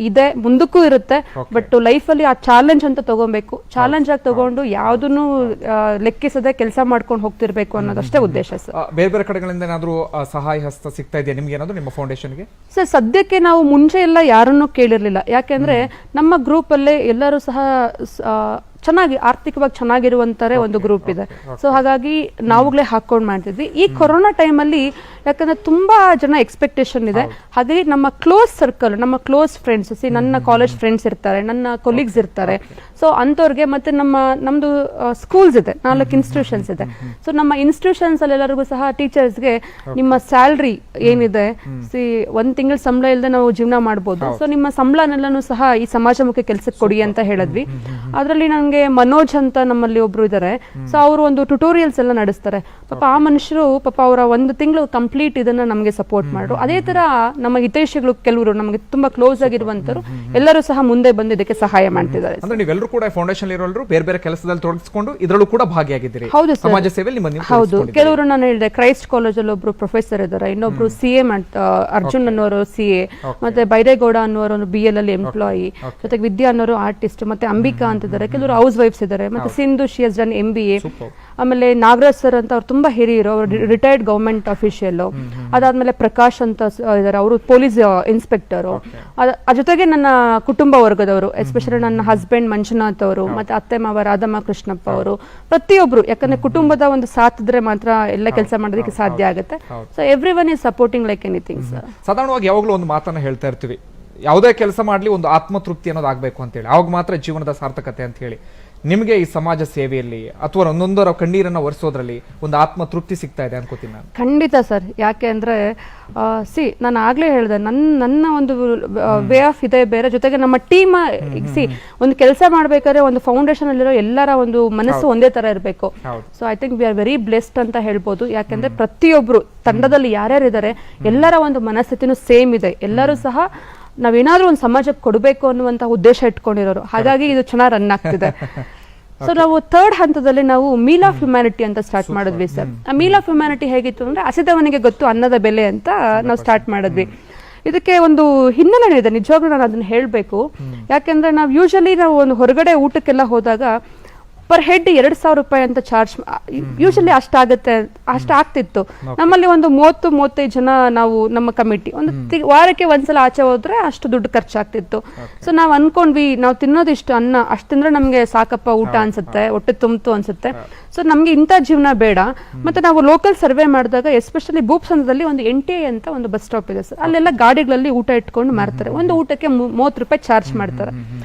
ಇದೆ, ಮುಂದಕ್ಕೂ ಇರುತ್ತೆ. ಬಟ್ ಲೈಫ್ ಅಲ್ಲಿ ಆ ಚಾಲೆಂಜ್ ಅಂತ ತಗೊಬೇಕು. ಚಾಲೆಂಜ್ ಆಗಿ ತಗೊಂಡು ಯಾವ್ದನ್ನು ಲೆಕ್ಕಿಸದೆ ಕೆಲಸ ಮಾಡ್ಕೊಂಡು ಹೋಗ್ತಿರ್ಬೇಕು ಅನ್ನೋದಷ್ಟೇ ಉದ್ದೇಶ ಸರ್. ಬೇರೆ ಬೇರೆ ಕಡೆಗಳಿಂದ ಏನಾದ್ರು ಸಹಾಯ ಹಸ್ತ ಸಿಗ್ತಾ ಇದೆಯಾ ನಿಮ್ಗೆ ಏನಾದ್ರು ನಿಮ್ಮ ಫೌಂಡೇಶನ್ಗೆ? ಸರ್ ಸದ್ಯಕ್ಕೆ ನಾವು ಮುಂಚೆ ಎಲ್ಲ ಯಾರನ್ನೂ ಕೇಳಿರ್ಲಿಲ್ಲ, ಯಾಕೆಂದ್ರೆ ನಮ್ಮ ಗ್ರೂಪ್ ಅಲ್ಲೇ ಎಲ್ಲರೂ ಸಹ ಚೆನ್ನಾಗಿ ಆರ್ಥಿಕವಾಗಿ ಚೆನ್ನಾಗಿರುವಂತಾರೆ ಒಂದು ಗ್ರೂಪ್ ಇದೆ. ಸೊ ಹಾಗಾಗಿ ನಾವುಗಳೇ ಹಾಕೊಂಡು ಮಾಡ್ತಿದ್ವಿ. ಈ ಕೊರೋನಾ ಟೈಮಲ್ಲಿ ಯಾಕಂದ್ರೆ ತುಂಬಾ ಜನ ಎಕ್ಸ್ಪೆಕ್ಟೇಷನ್ ಇದೆ. ಹಾಗೆ ನಮ್ಮ ಕ್ಲೋಸ್ ಸರ್ಕಲ್, ನಮ್ಮ ಕ್ಲೋಸ್ ಫ್ರೆಂಡ್ಸ್, ನನ್ನ ಕಾಲೇಜ್ ಫ್ರೆಂಡ್ಸ್ ಇರ್ತಾರೆ, ನನ್ನ ಕೊಲೀಗ್ಸ್ ಇರ್ತಾರೆ. ಸೊ ಅಂಥವ್ರಿಗೆ ಮತ್ತೆ ನಮ್ದು ಸ್ಕೂಲ್ಸ್ ಇದೆ, 4 ಇನ್ಸ್ಟಿಟ್ಯೂಷನ್ಸ್ ಇದೆ. ಸೊ ನಮ್ಮ ಇನ್ಸ್ಟಿಟ್ಯೂಷನ್ಸ್ ಅಲ್ಲಿ ಎಲ್ಲರಿಗೂ ಸಹ ಟೀಚರ್ಸ್ಗೆ ನಿಮ್ಮ ಸ್ಯಾಲ್ರಿ ಏನಿದೆ, 1 ತಿಂಗಳ ಸಂಬಳ ಇಲ್ಲದೆ ನಾವು ಜೀವನ ಮಾಡ್ಬೋದು. ಸೊ ನಿಮ್ಮ ಸಂಬಳನೆಲ್ಲನೂ ಸಹ ಈ ಸಮಾಜಮುಖಿ ಕೆಲಸಕ್ಕೆ ಕೊಡಿ ಅಂತ ಹೇಳಿದ್ವಿ. ಅದರಲ್ಲಿ ನನಗೆ ಮನೋಜ್ ಅಂತ ನಮ್ಮಲ್ಲಿ ಒಬ್ರು ಇದ್ದಾರೆ. ಸೊ ಅವರು ಒಂದು ಟ್ಯುಟೋರಿಯಲ್ಸ್ ಎಲ್ಲ ನಡೆಸ್ತಾರೆ. ಪಾಪ ಆ ಮನುಷ್ಯರು ಪಾಪ ಅವರ 1 ತಿಂಗಳು ಕಂಪ್ಲೀಟ್ ಇದನ್ನ ನಮಗೆ ಸಪೋರ್ಟ್ ಮಾಡ್ರು. ಅದೇ ತರ ನಮ್ಮ ಹಿತೈಷಿಗಳು ಕೆಲವರು ನಮಗೆ ತುಂಬಾ ಕ್ಲೋಸ್ ಆಗಿರುವಂತರು ಎಲ್ಲರೂ ಸಹ ಮುಂದೆ ಬಂದು ಇದಕ್ಕೆ ಸಹಾಯ ಮಾಡ್ತಿದ್ದಾರೆ. ಅಂದ್ರೆ ನೀವೆಲ್ಲರೂ ಕೂಡ ಫೌಂಡೇಶನ್ ಇರೋರು ಬೇರೆ ಬೇರೆ ಕೆಲಸದಲ್ಲಿ ತೊಡಗಿಸಿಕೊಂಡು ಇದರಲ್ಲೂ ಕೂಡ ಭಾಗಿಯಾಗಿದ್ದೀರಿ. ಹೌದು ಸರ್, ಸಮಾಜ ಸೇವೆಯಲ್ಲಿ ನಿಮ್ಮ ಹೌದು. ಕೆಲವರು ನಾನು ಹೇಳಿದೆ ಕ್ರೈಸ್ಟ್ ಕಾಲೇಜ್ ಅಲ್ಲಿ ಒಬ್ರು ಪ್ರೊಫೆಸರ್ ಇದ್ದಾರೆ, ಇನ್ನೊಬ್ರು CA ಅರ್ಜುನ್ ಅನ್ನೋರು CA, ಮತ್ತೆ ಬೈರೇಗೌಡ ಅನ್ನೋರು BL ಅಲ್ಲಿ ಎಂಪ್ಲಾಯಿ, ಜೊತೆಗೆ ವಿದ್ಯಾ ಅನ್ನೋರು ಆರ್ಟಿಸ್ಟ್, ಮತ್ತೆ ಅಂಬಿಕಾ ಅಂತಿದ್ದಾರೆ, ಕೆಲವರು ಹೌಸ್ ವೈಫ್ಸ್ ಇದ್ದಾರೆ, ಮತ್ತೆ Sindhu she has done MBA. ಆಮೇಲೆ ನಾಗರಾಜ್ ಸರ್ ಅಂತ ಅವ್ರು ತುಂಬಾ ಹಿರಿಯರು, ಅವರು ರಿಟೈರ್ಡ್ ಗವರ್ಮೆಂಟ್ ಅಫಿಷಿಯಲ್. ಅದಾದ್ಮೇಲೆ ಪ್ರಕಾಶ್ ಅಂತ ಇದ್ದಾರೆ, ಅವರು ಪೊಲೀಸ್ ಇನ್ಸ್ಪೆಕ್ಟರ್. ಜೊತೆಗೆ ನನ್ನ ಕುಟುಂಬ ವರ್ಗದವರು, ಎಸ್ಪೆಷಲಿ ನನ್ನ ಹಸ್ಬೆಂಡ್ ಮಂಜುನಾಥ್ ಅವರು, ಮತ್ತೆ ಅತ್ತೆ ಮಾವ ರಾಧಮ್ಮ ಕೃಷ್ಣಪ್ಪ ಅವರು, ಪ್ರತಿಯೊಬ್ರು. ಯಾಕಂದ್ರೆ ಕುಟುಂಬದ ಒಂದು ಸಾಥ್ ಇದ್ರೆ ಮಾತ್ರ ಎಲ್ಲ ಕೆಲಸ ಮಾಡೋದಕ್ಕೆ ಸಾಧ್ಯ ಆಗುತ್ತೆ. So every one is supporting like anything sir. ಸಾಧಾರಣವಾಗಿ ಯಾವಾಗಲೂ ಒಂದು ಮಾತನ್ನ ಹೇಳ್ತಾ ಇರ್ತೀವಿ, ಯಾವುದೇ ಕೆಲಸ ಮಾಡ್ಲಿ ಒಂದು ಆತ್ಮತೃಪ್ತಿ ಅನ್ನೋದು ಆಗ್ಬೇಕು ಅಂತ ಹೇಳಿ, ಅವಾಗ ಮಾತ್ರ ಜೀವನದ ಸಾರ್ಥಕತೆ ಅಂತ ಹೇಳಿ. ನಿಮಗೆ ಈ ಸಮಾಜ ಸೇವೆಯಲ್ಲಿ ಅಥವಾ ಒಂದೊಂದರ ಕಣ್ಣೀರನ್ನ ಒರೆಸೋದ್ರಲ್ಲಿ ಒಂದು ಆತ್ಮ ತೃಪ್ತಿ ಸಿಗ್ತಾ ಇದೆ ಅನ್ಕೋತೀನಿ ನಾನು. ಖಂಡಿತ ಸರ್. ಯಾಕೆ ಅಂದ್ರೆ ನಾನು ಆಗ್ಲೇ ಹೇಳಿದೆ, ನನ್ನ ಒಂದು ವೇ ಆಫ್ ಇದೆ ಬೇರೆ, ಜೊತೆಗೆ ನಮ್ಮ ಟೀಮ್ ಒಂದು ಕೆಲಸ ಮಾಡ್ಬೇಕಾದ್ರೆ ಒಂದು ಫೌಂಡೇಶನ್ ಅಲ್ಲಿರೋ ಎಲ್ಲರ ಒಂದು ಮನಸ್ಸು ಒಂದೇ ತರ ಇರಬೇಕು. So I think we are very blessed ಅಂತ ಹೇಳ್ಬೋದು. ಯಾಕೆಂದ್ರೆ ಪ್ರತಿಯೊಬ್ರು ತಂಡದಲ್ಲಿ ಯಾರ್ಯಾರು ಇದ್ದಾರೆ ಎಲ್ಲರ ಒಂದು ಮನಸ್ಥಿತಿನೂ ಸೇಮ್ ಇದೆ. ಎಲ್ಲರೂ ಸಹ ನಾವೇನಾದ್ರೂ ಒಂದು ಸಮಾಜಕ್ಕೆ ಕೊಡಬೇಕು ಅನ್ನುವಂತ ಉದ್ದೇಶ ಇಟ್ಕೊಂಡಿರೋರು. ಹಾಗಾಗಿ ಇದು ಚೆನ್ನಾಗಿ ರನ್ ಆಗ್ತಿದೆ. ಸೊ ನಾವು ಥರ್ಡ್ ಹಂತದಲ್ಲಿ ನಾವು ಮೀಲ್ ಆಫ್ ಹ್ಯುಮ್ಯಾನಿಟಿ ಅಂತ ಸ್ಟಾರ್ಟ್ ಮಾಡಿದ್ವಿ ಸರ್. ಆ ಮೀಲ್ ಆಫ್ ಹ್ಯುಮ್ಯಾನಿಟಿ ಹೇಗಿತ್ತು ಅಂದ್ರೆ ಹಸಿದವನಿಗೆ ಗೊತ್ತು ಅನ್ನದ ಬೆಲೆ ಅಂತ ನಾವು ಸ್ಟಾರ್ಟ್ ಮಾಡಿದ್ವಿ. ಇದಕ್ಕೆ ಒಂದು ಹಿನ್ನೆಲೆ ಇದೆ, ನಿಜವಾಗ್ಲೂ ನಾನು ಅದನ್ನ ಹೇಳ್ಬೇಕು. ಯಾಕೆಂದ್ರೆ ನಾವು ಯೂಶಲಿ ನಾವು ಒಂದು ಹೊರಗಡೆ ಊಟಕ್ಕೆಲ್ಲ ಹೋದಾಗ ಪರ್ ಹೆಡ್ 2,000 ರೂಪಾಯಿ ಅಂತ ಚಾರ್ಜ್ ಯೂಶಲಿ ಅಷ್ಟಾಗ್ತಿತ್ತು. ನಮ್ಮಲ್ಲಿ ಒಂದು 30-35 ಜನ ನಾವು ನಮ್ಮ ಕಮಿಟಿ ಒಂದು ವಾರಕ್ಕೆ ಒಂದ್ಸಲ ಆಚೆ ಹೋದ್ರೆ ಅಷ್ಟು ದುಡ್ಡು ಖರ್ಚಾಗ್ತಿತ್ತು. ಸೊ ನಾವು ಅನ್ಕೊಂಡ್ವಿ ನಾವು ತಿನ್ನೋದಿಷ್ಟು ಅನ್ನ ಅಷ್ಟು ತಿಂದ್ರೆ ನಮ್ಗೆ ಸಾಕಪ್ಪ ಊಟ ಅನ್ಸುತ್ತೆ, ಹೊಟ್ಟೆ ತುಂಬಿತು ಅನ್ಸುತ್ತೆ. ಸೊ ನಮ್ಗೆ ಇಂಥ ಜೀವನ ಬೇಡ. ಮತ್ತೆ ನಾವು ಲೋಕಲ್ ಸರ್ವೆ ಮಾಡಿದಾಗ ಎಸ್ಪೆಷಲಿ ಭೂಪ್ಸಂದ್ರದಲ್ಲಿ ಒಂದು NTA ಅಂತ ಒಂದು ಬಸ್ ಸ್ಟಾಪ್ ಇದೆ ಸರ್. ಅಲ್ಲೆಲ್ಲ ಗಾಡಿಗಳಲ್ಲಿ ಊಟ ಇಟ್ಕೊಂಡು ಮಾರ್ತಾರೆ. ಒಂದು ಊಟಕ್ಕೆ 30 ರೂಪಾಯಿ ಚಾರ್ಜ್ ಮಾಡ್ತಾರೆ.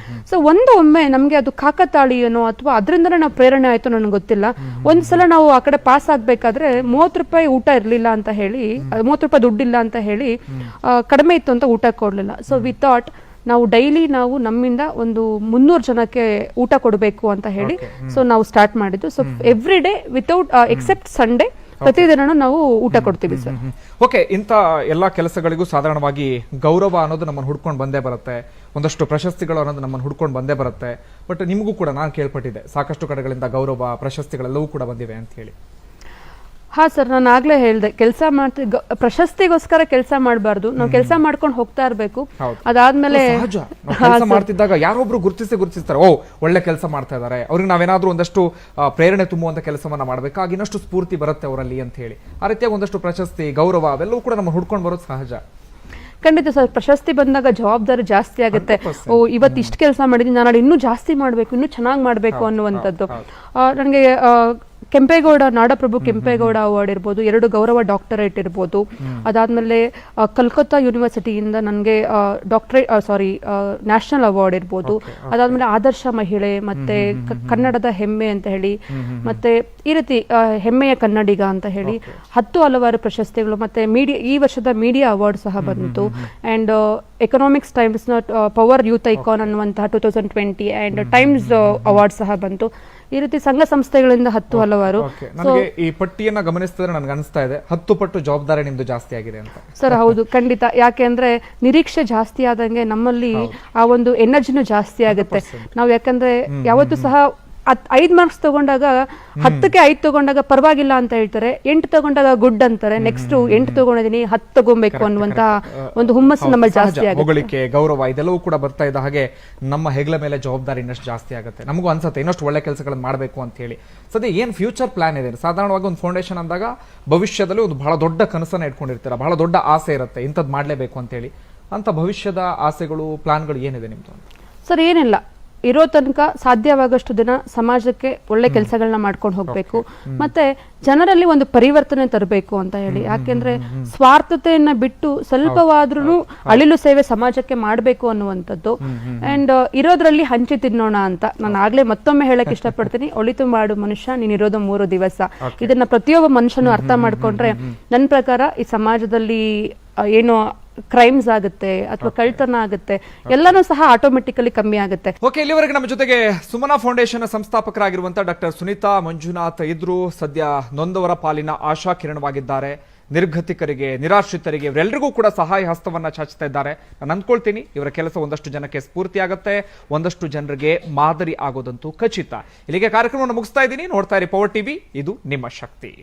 ಸೊ ಒಮ್ಮೆ ನಮ್ಗೆ ಅದು ಕಾಕತಾಳೀಯನೋ ಅಥವಾ ಅದರಿಂದನೇ ನಾವು ಪ್ರೇರಣೆ ಆಯ್ತು ನನಗೆ ಗೊತ್ತಿಲ್ಲ. ಒಂದ್ಸಲ ನಾವು ಆ ಕಡೆ ಪಾಸ್ ಆಗ್ಬೇಕಾದ್ರೆ 30 ರೂಪಾಯಿ ಊಟ ಇರ್ಲಿಲ್ಲ ಅಂತ ಹೇಳಿ, 30 ರೂಪಾಯಿ ದುಡ್ಡಿಲ್ಲ ಅಂತ ಹೇಳಿ ಕಡಿಮೆ ಇತ್ತು ಅಂತ ಊಟ ಕೊಡ್ಲಿಲ್ಲ. ಸೊ ವಿ ಥಾಟ್ ನಾವು ಡೈಲಿ ನಾವು ನಮ್ಮಿಂದ ಒಂದು 300 ಜನಕ್ಕೆ ಊಟ ಕೊಡಬೇಕು ಅಂತ ಹೇಳಿ ಸೊ ನಾವು ಸ್ಟಾರ್ಟ್ ಮಾಡಿದ್ದು. So every day without except Sunday ಪ್ರತಿದಿನ ನಾವು ಊಟ ಕೊಡ್ತೀವಿ ಸರ್. ಓಕೆ, ಇಂಥ ಎಲ್ಲಾ ಕೆಲಸಗಳಿಗೂ ಸಾಧಾರಣವಾಗಿ ಗೌರವ ಅನ್ನೋದು ನಮ್ಮನ್ನು ಹುಡ್ಕೊಂಡು ಬಂದೇ ಬರುತ್ತೆ, ಒಂದಷ್ಟು ಪ್ರಶಸ್ತಿಗಳು ಅನ್ನೋದು ನಮ್ಮನ್ನು ಹುಡ್ಕೊಂಡು ಬಂದೇ ಬರುತ್ತೆ. ಬಟ್ ನಿಮಗೂ ಕೂಡ ನಾನು ಕೇಳ್ಪಟ್ಟಿದ್ದೆ ಸಾಕಷ್ಟು ಕಡೆಗಳಿಂದ ಗೌರವ ಪ್ರಶಸ್ತಿಗಳೆಲ್ಲವೂ ಕೂಡ ಬಂದಿವೆ ಅಂತ ಹೇಳಿ. ಹಾ ಸರ್, ನಾನು ಆಗ್ಲೇ ಹೇಳ್ದೆ, ಕೆಲಸ ಮಾಡ್ತೀವಿ ಪ್ರಶಸ್ತಿಗೋಸ್ಕರ ಕೆಲಸ ಮಾಡಬಾರ್ದು, ನಾವು ಕೆಲಸ ಮಾಡ್ಕೊಂಡು ಹೋಗ್ತಾ ಇರ್ಬೇಕು. ಅದಾದ್ಮೇಲೆ ಕೆಲಸ ಮಾಡ್ತಿದ್ದಾಗ ಯಾರೊಬ್ರು ಗುರುತಿಸ್ತಾರೆ, ಓ ಒಳ್ಳೆ ಕೆಲಸ ಮಾಡ್ತಾ ಇದಾರೆ, ಅವ್ರಿಗೆ ನಾವೇನಾದ್ರೂ ಒಂದಷ್ಟು ಪ್ರೇರಣೆ ತುಂಬುವಂತ ಕೆಲಸವನ್ನ ಮಾಡ್ಬೇಕಾಗಿ ಇನ್ನಷ್ಟು ಸ್ಫೂರ್ತಿ ಬರುತ್ತೆ ಅವರಲ್ಲಿ ಅಂತ ಹೇಳಿ. ಆ ರೀತಿಯಾಗಿ ಒಂದಷ್ಟು ಪ್ರಶಸ್ತಿ ಗೌರವ ಅವೆಲ್ಲವೂ ಕೂಡ ನಮ್ಮ ಹುಡ್ಕೊಂಡು ಬರೋದು ಸಹಜ. ಖಂಡಿತ ಸರ್. ಪ್ರಶಸ್ತಿ ಬಂದಾಗ ಜವಾಬ್ದಾರಿ ಜಾಸ್ತಿ ಆಗುತ್ತೆ. ಓ ಇವತ್ತು ಇಷ್ಟು ಕೆಲಸ ಮಾಡಿದೀನಿ, ನಾನು ಇನ್ನೂ ಜಾಸ್ತಿ ಮಾಡ್ಬೇಕು, ಇನ್ನೂ ಚೆನ್ನಾಗಿ ಮಾಡ್ಬೇಕು ಅನ್ನುವಂಥದ್ದು. ನನಗೆ ಕೆಂಪೇಗೌಡ, ನಾಡಪ್ರಭು ಕೆಂಪೇಗೌಡ ಅವಾರ್ಡ್ ಇರ್ಬೋದು, 2 ಗೌರವ ಡಾಕ್ಟರೇಟ್ ಇರ್ಬೋದು. ಅದಾದ್ಮೇಲೆ ಕಲ್ಕತ್ತಾ ಯೂನಿವರ್ಸಿಟಿಯಿಂದ ನನಗೆ ನ್ಯಾಷನಲ್ ಅವಾರ್ಡ್ ಇರ್ಬೋದು. ಅದಾದ್ಮೇಲೆ ಆದರ್ಶ ಮಹಿಳೆ, ಮತ್ತೆ ಕನ್ನಡದ ಹೆಮ್ಮೆ ಅಂತ ಹೇಳಿ, ಮತ್ತೆ ಈ ರೀತಿ ಹೆಮ್ಮೆಯ ಕನ್ನಡಿಗ ಅಂತ ಹೇಳಿ 10 ಹಲವಾರು ಪ್ರಶಸ್ತಿಗಳು. ಮತ್ತೆ ಈ ವರ್ಷದ ಮೀಡಿಯಾ ಅವಾರ್ಡ್ ಸಹ ಬಂತು. ಅಂಡ್ ಎಕನಾಮಿಕ್ಸ್ ಟೈಮ್ಸ್ ನ ಪವರ್ ಯೂತ್ ಐಕಾನ್ ಅನ್ನುವಂತಹ 2020 ಅಂಡ್ ಟೈಮ್ಸ್ ಅವಾರ್ಡ್ ಸಹ ಬಂತು. ಈ ರೀತಿ ಸಂಘ ಸಂಸ್ಥೆಗಳಿಂದ 10 ಹಲವಾರು. ನನಗೆ ಈ ಪಟ್ಟಿಯನ್ನ ಗಮನಿಸಿದ್ರೆ ನನಗೆ ಅನಿಸ್ತಾ ಇದೆ 10 ಪಟ್ಟು ಜವಾಬ್ದಾರಿ ನಿಮ್ದು ಜಾಸ್ತಿ ಆಗಿದೆ ಅಂತ. ಸರ್ ಹೌದು, ಖಂಡಿತ. ಯಾಕೆಂದ್ರೆ ನಿರೀಕ್ಷೆ ಜಾಸ್ತಿ ಆದಂಗೆ ನಮ್ಮಲ್ಲಿ ಆ ಒಂದು ಎನರ್ಜಿನೂ ಜಾಸ್ತಿ ಆಗುತ್ತೆ. ನಾವು ಯಾಕಂದ್ರೆ ಯಾವತ್ತೂ ಸಹ 5 ಮಾರ್ಕ್ಸ್ ತಗೊಂಡಾಗ 10ಕ್ಕೆ 5 ತಗೊಂಡಾಗ ಪರವಾಗಿಲ್ಲ ಅಂತ ಹೇಳ್ತಾರೆ, 8 ತಗೊಂಡಾಗ ಗುಡ್ ಅಂತಾರೆ. ನೆಕ್ಸ್ಟ್ 8 ತಗೊಂಡಿದೀನಿ 10 ತಗೋಬೇಕು ಅನ್ನುವಂತ ಒಂದು ಹುಮ್ಮಸ್ಸು ನಮ್ಮಲ್ಲಿ ಜಾಸ್ತಿ ಆಗುತ್ತೆ. ಹೊಗಳಿಕೆ, ಗೌರವ ಇದೆಲ್ಲವೂ ಕೂಡ ಬರ್ತಾ ಇದ್ದ ಹಾಗೆ ನಮ್ಮ ಹೆಗಲ ಮೇಲೆ ಜವಾಬ್ದಾರಿ ಇನ್ನಷ್ಟು ಜಾಸ್ತಿ ಆಗುತ್ತೆ. ನಮಗೂ ಅನ್ಸುತ್ತೆ ಇನ್ನಷ್ಟು ಒಳ್ಳೆ ಕೆಲಸಗಳನ್ನು ಮಾಡಬೇಕು ಅಂತ ಹೇಳಿ. ಸದ್ಯ ಏನ್ ಫ್ಯೂಚರ್ ಪ್ಲಾನ್ ಇದೆ? ಸಾಧಾರಣವಾಗಿ ಒಂದು ಫೌಂಡೇಶನ್ ಅಂದಾಗ ಭವಿಷ್ಯದಲ್ಲಿ ಒಂದು ಬಹಳ ದೊಡ್ಡ ಕನಸನ್ನ ಇಟ್ಕೊಂಡಿರ್ತೀರ, ಬಹಳ ದೊಡ್ಡ ಆಸೆ ಇರುತ್ತೆ ಇಂಥದ್ದು ಮಾಡಲೇಬೇಕು ಅಂತ ಹೇಳಿ. ಅಂತ ಭವಿಷ್ಯದ ಆಸೆಗಳು, ಪ್ಲಾನ್ಗಳು ಏನಿದೆ ನಿಮ್ದು? ಸರ್ ಏನಿಲ್ಲ, ಇರೋ ತನಕ ಸಾಧ್ಯವಾಗಷ್ಟು ದಿನ ಸಮಾಜಕ್ಕೆ ಒಳ್ಳೆ ಕೆಲಸಗಳನ್ನ ಮಾಡ್ಕೊಂಡು ಹೋಗ್ಬೇಕು. ಮತ್ತೆ ಜನರಲ್ಲಿ ಒಂದು ಪರಿವರ್ತನೆ ತರಬೇಕು ಅಂತ ಹೇಳಿ. ಯಾಕೆಂದ್ರೆ ಸ್ವಾರ್ಥತೆಯನ್ನ ಬಿಟ್ಟು ಸ್ವಲ್ಪವಾದ್ರೂ ಅಳಿಲು ಸೇವೆ ಸಮಾಜಕ್ಕೆ ಮಾಡಬೇಕು ಅನ್ನುವಂಥದ್ದು. ಅಂಡ್ ಇರೋದ್ರಲ್ಲಿ ಹಂಚಿ ತಿನ್ನೋಣ ಅಂತ ನಾನು ಆಗ್ಲೇ ಮತ್ತೊಮ್ಮೆ ಹೇಳಕ್ ಇಷ್ಟಪಡ್ತೀನಿ. ಒಳಿತು ಮಾಡು ಮನುಷ್ಯ, ನೀನಿರೋದು 3 ದಿವಸ. ಇದನ್ನ ಪ್ರತಿಯೊಬ್ಬ ಮನುಷ್ಯನು ಅರ್ಥ ಮಾಡ್ಕೊಂಡ್ರೆ ನನ್ನ ಪ್ರಕಾರ ಈ ಸಮಾಜದಲ್ಲಿ ಏನೋ ಕ್ರೈಮ್ಸ್ ಆಗುತ್ತೆ ಅಥವಾ ಕಳ್ತನ ಆಗುತ್ತೆ, ಎಲ್ಲನೂ ಸಹ ಆಟೋಮೆಟಿಕಲಿ ಕಮ್ಮಿ ಆಗುತ್ತೆ. ಓಕೆ, ಇಲ್ಲಿವರೆಗೆ ನಮ್ಮ ಜೊತೆಗೆ ಸುಮನಾ ಫೌಂಡೇಶನ್ ಸಂಸ್ಥಾಪಕರಾಗಿರುವಂತಹ ಡಾಕ್ಟರ್ ಸುನೀತಾ ಮಂಜುನಾಥ್ ಇದ್ರು. ಸದ್ಯ ನೊಂದವರ ಪಾಲಿನ ಆಶಾ ಕಿರಣವಾಗಿದ್ದಾರೆ. ನಿರ್ಗತಿಕರಿಗೆ, ನಿರಾಶ್ರಿತರಿಗೆ ಇವರೆಲ್ಲರಿಗೂ ಕೂಡ ಸಹಾಯ ಹಸ್ತವನ್ನ ಚಾಚ್ತಾ ಇದ್ದಾರೆ. ನಾನು ಅಂದ್ಕೊಳ್ತೀನಿ ಇವರ ಕೆಲಸ ಒಂದಷ್ಟು ಜನಕ್ಕೆ ಸ್ಫೂರ್ತಿ ಆಗುತ್ತೆ, ಒಂದಷ್ಟು ಜನರಿಗೆ ಮಾದರಿ ಆಗೋದಂತೂ ಖಚಿತ. ಇಲ್ಲಿಗೆ ಕಾರ್ಯಕ್ರಮವನ್ನು ಮುಗಿಸ್ತಾ ಇದ್ದೀನಿ. ನೋಡ್ತಾ ಇರಿ ಪವರ್ ಟಿವಿ, ಇದು ನಿಮ್ಮ ಶಕ್ತಿ.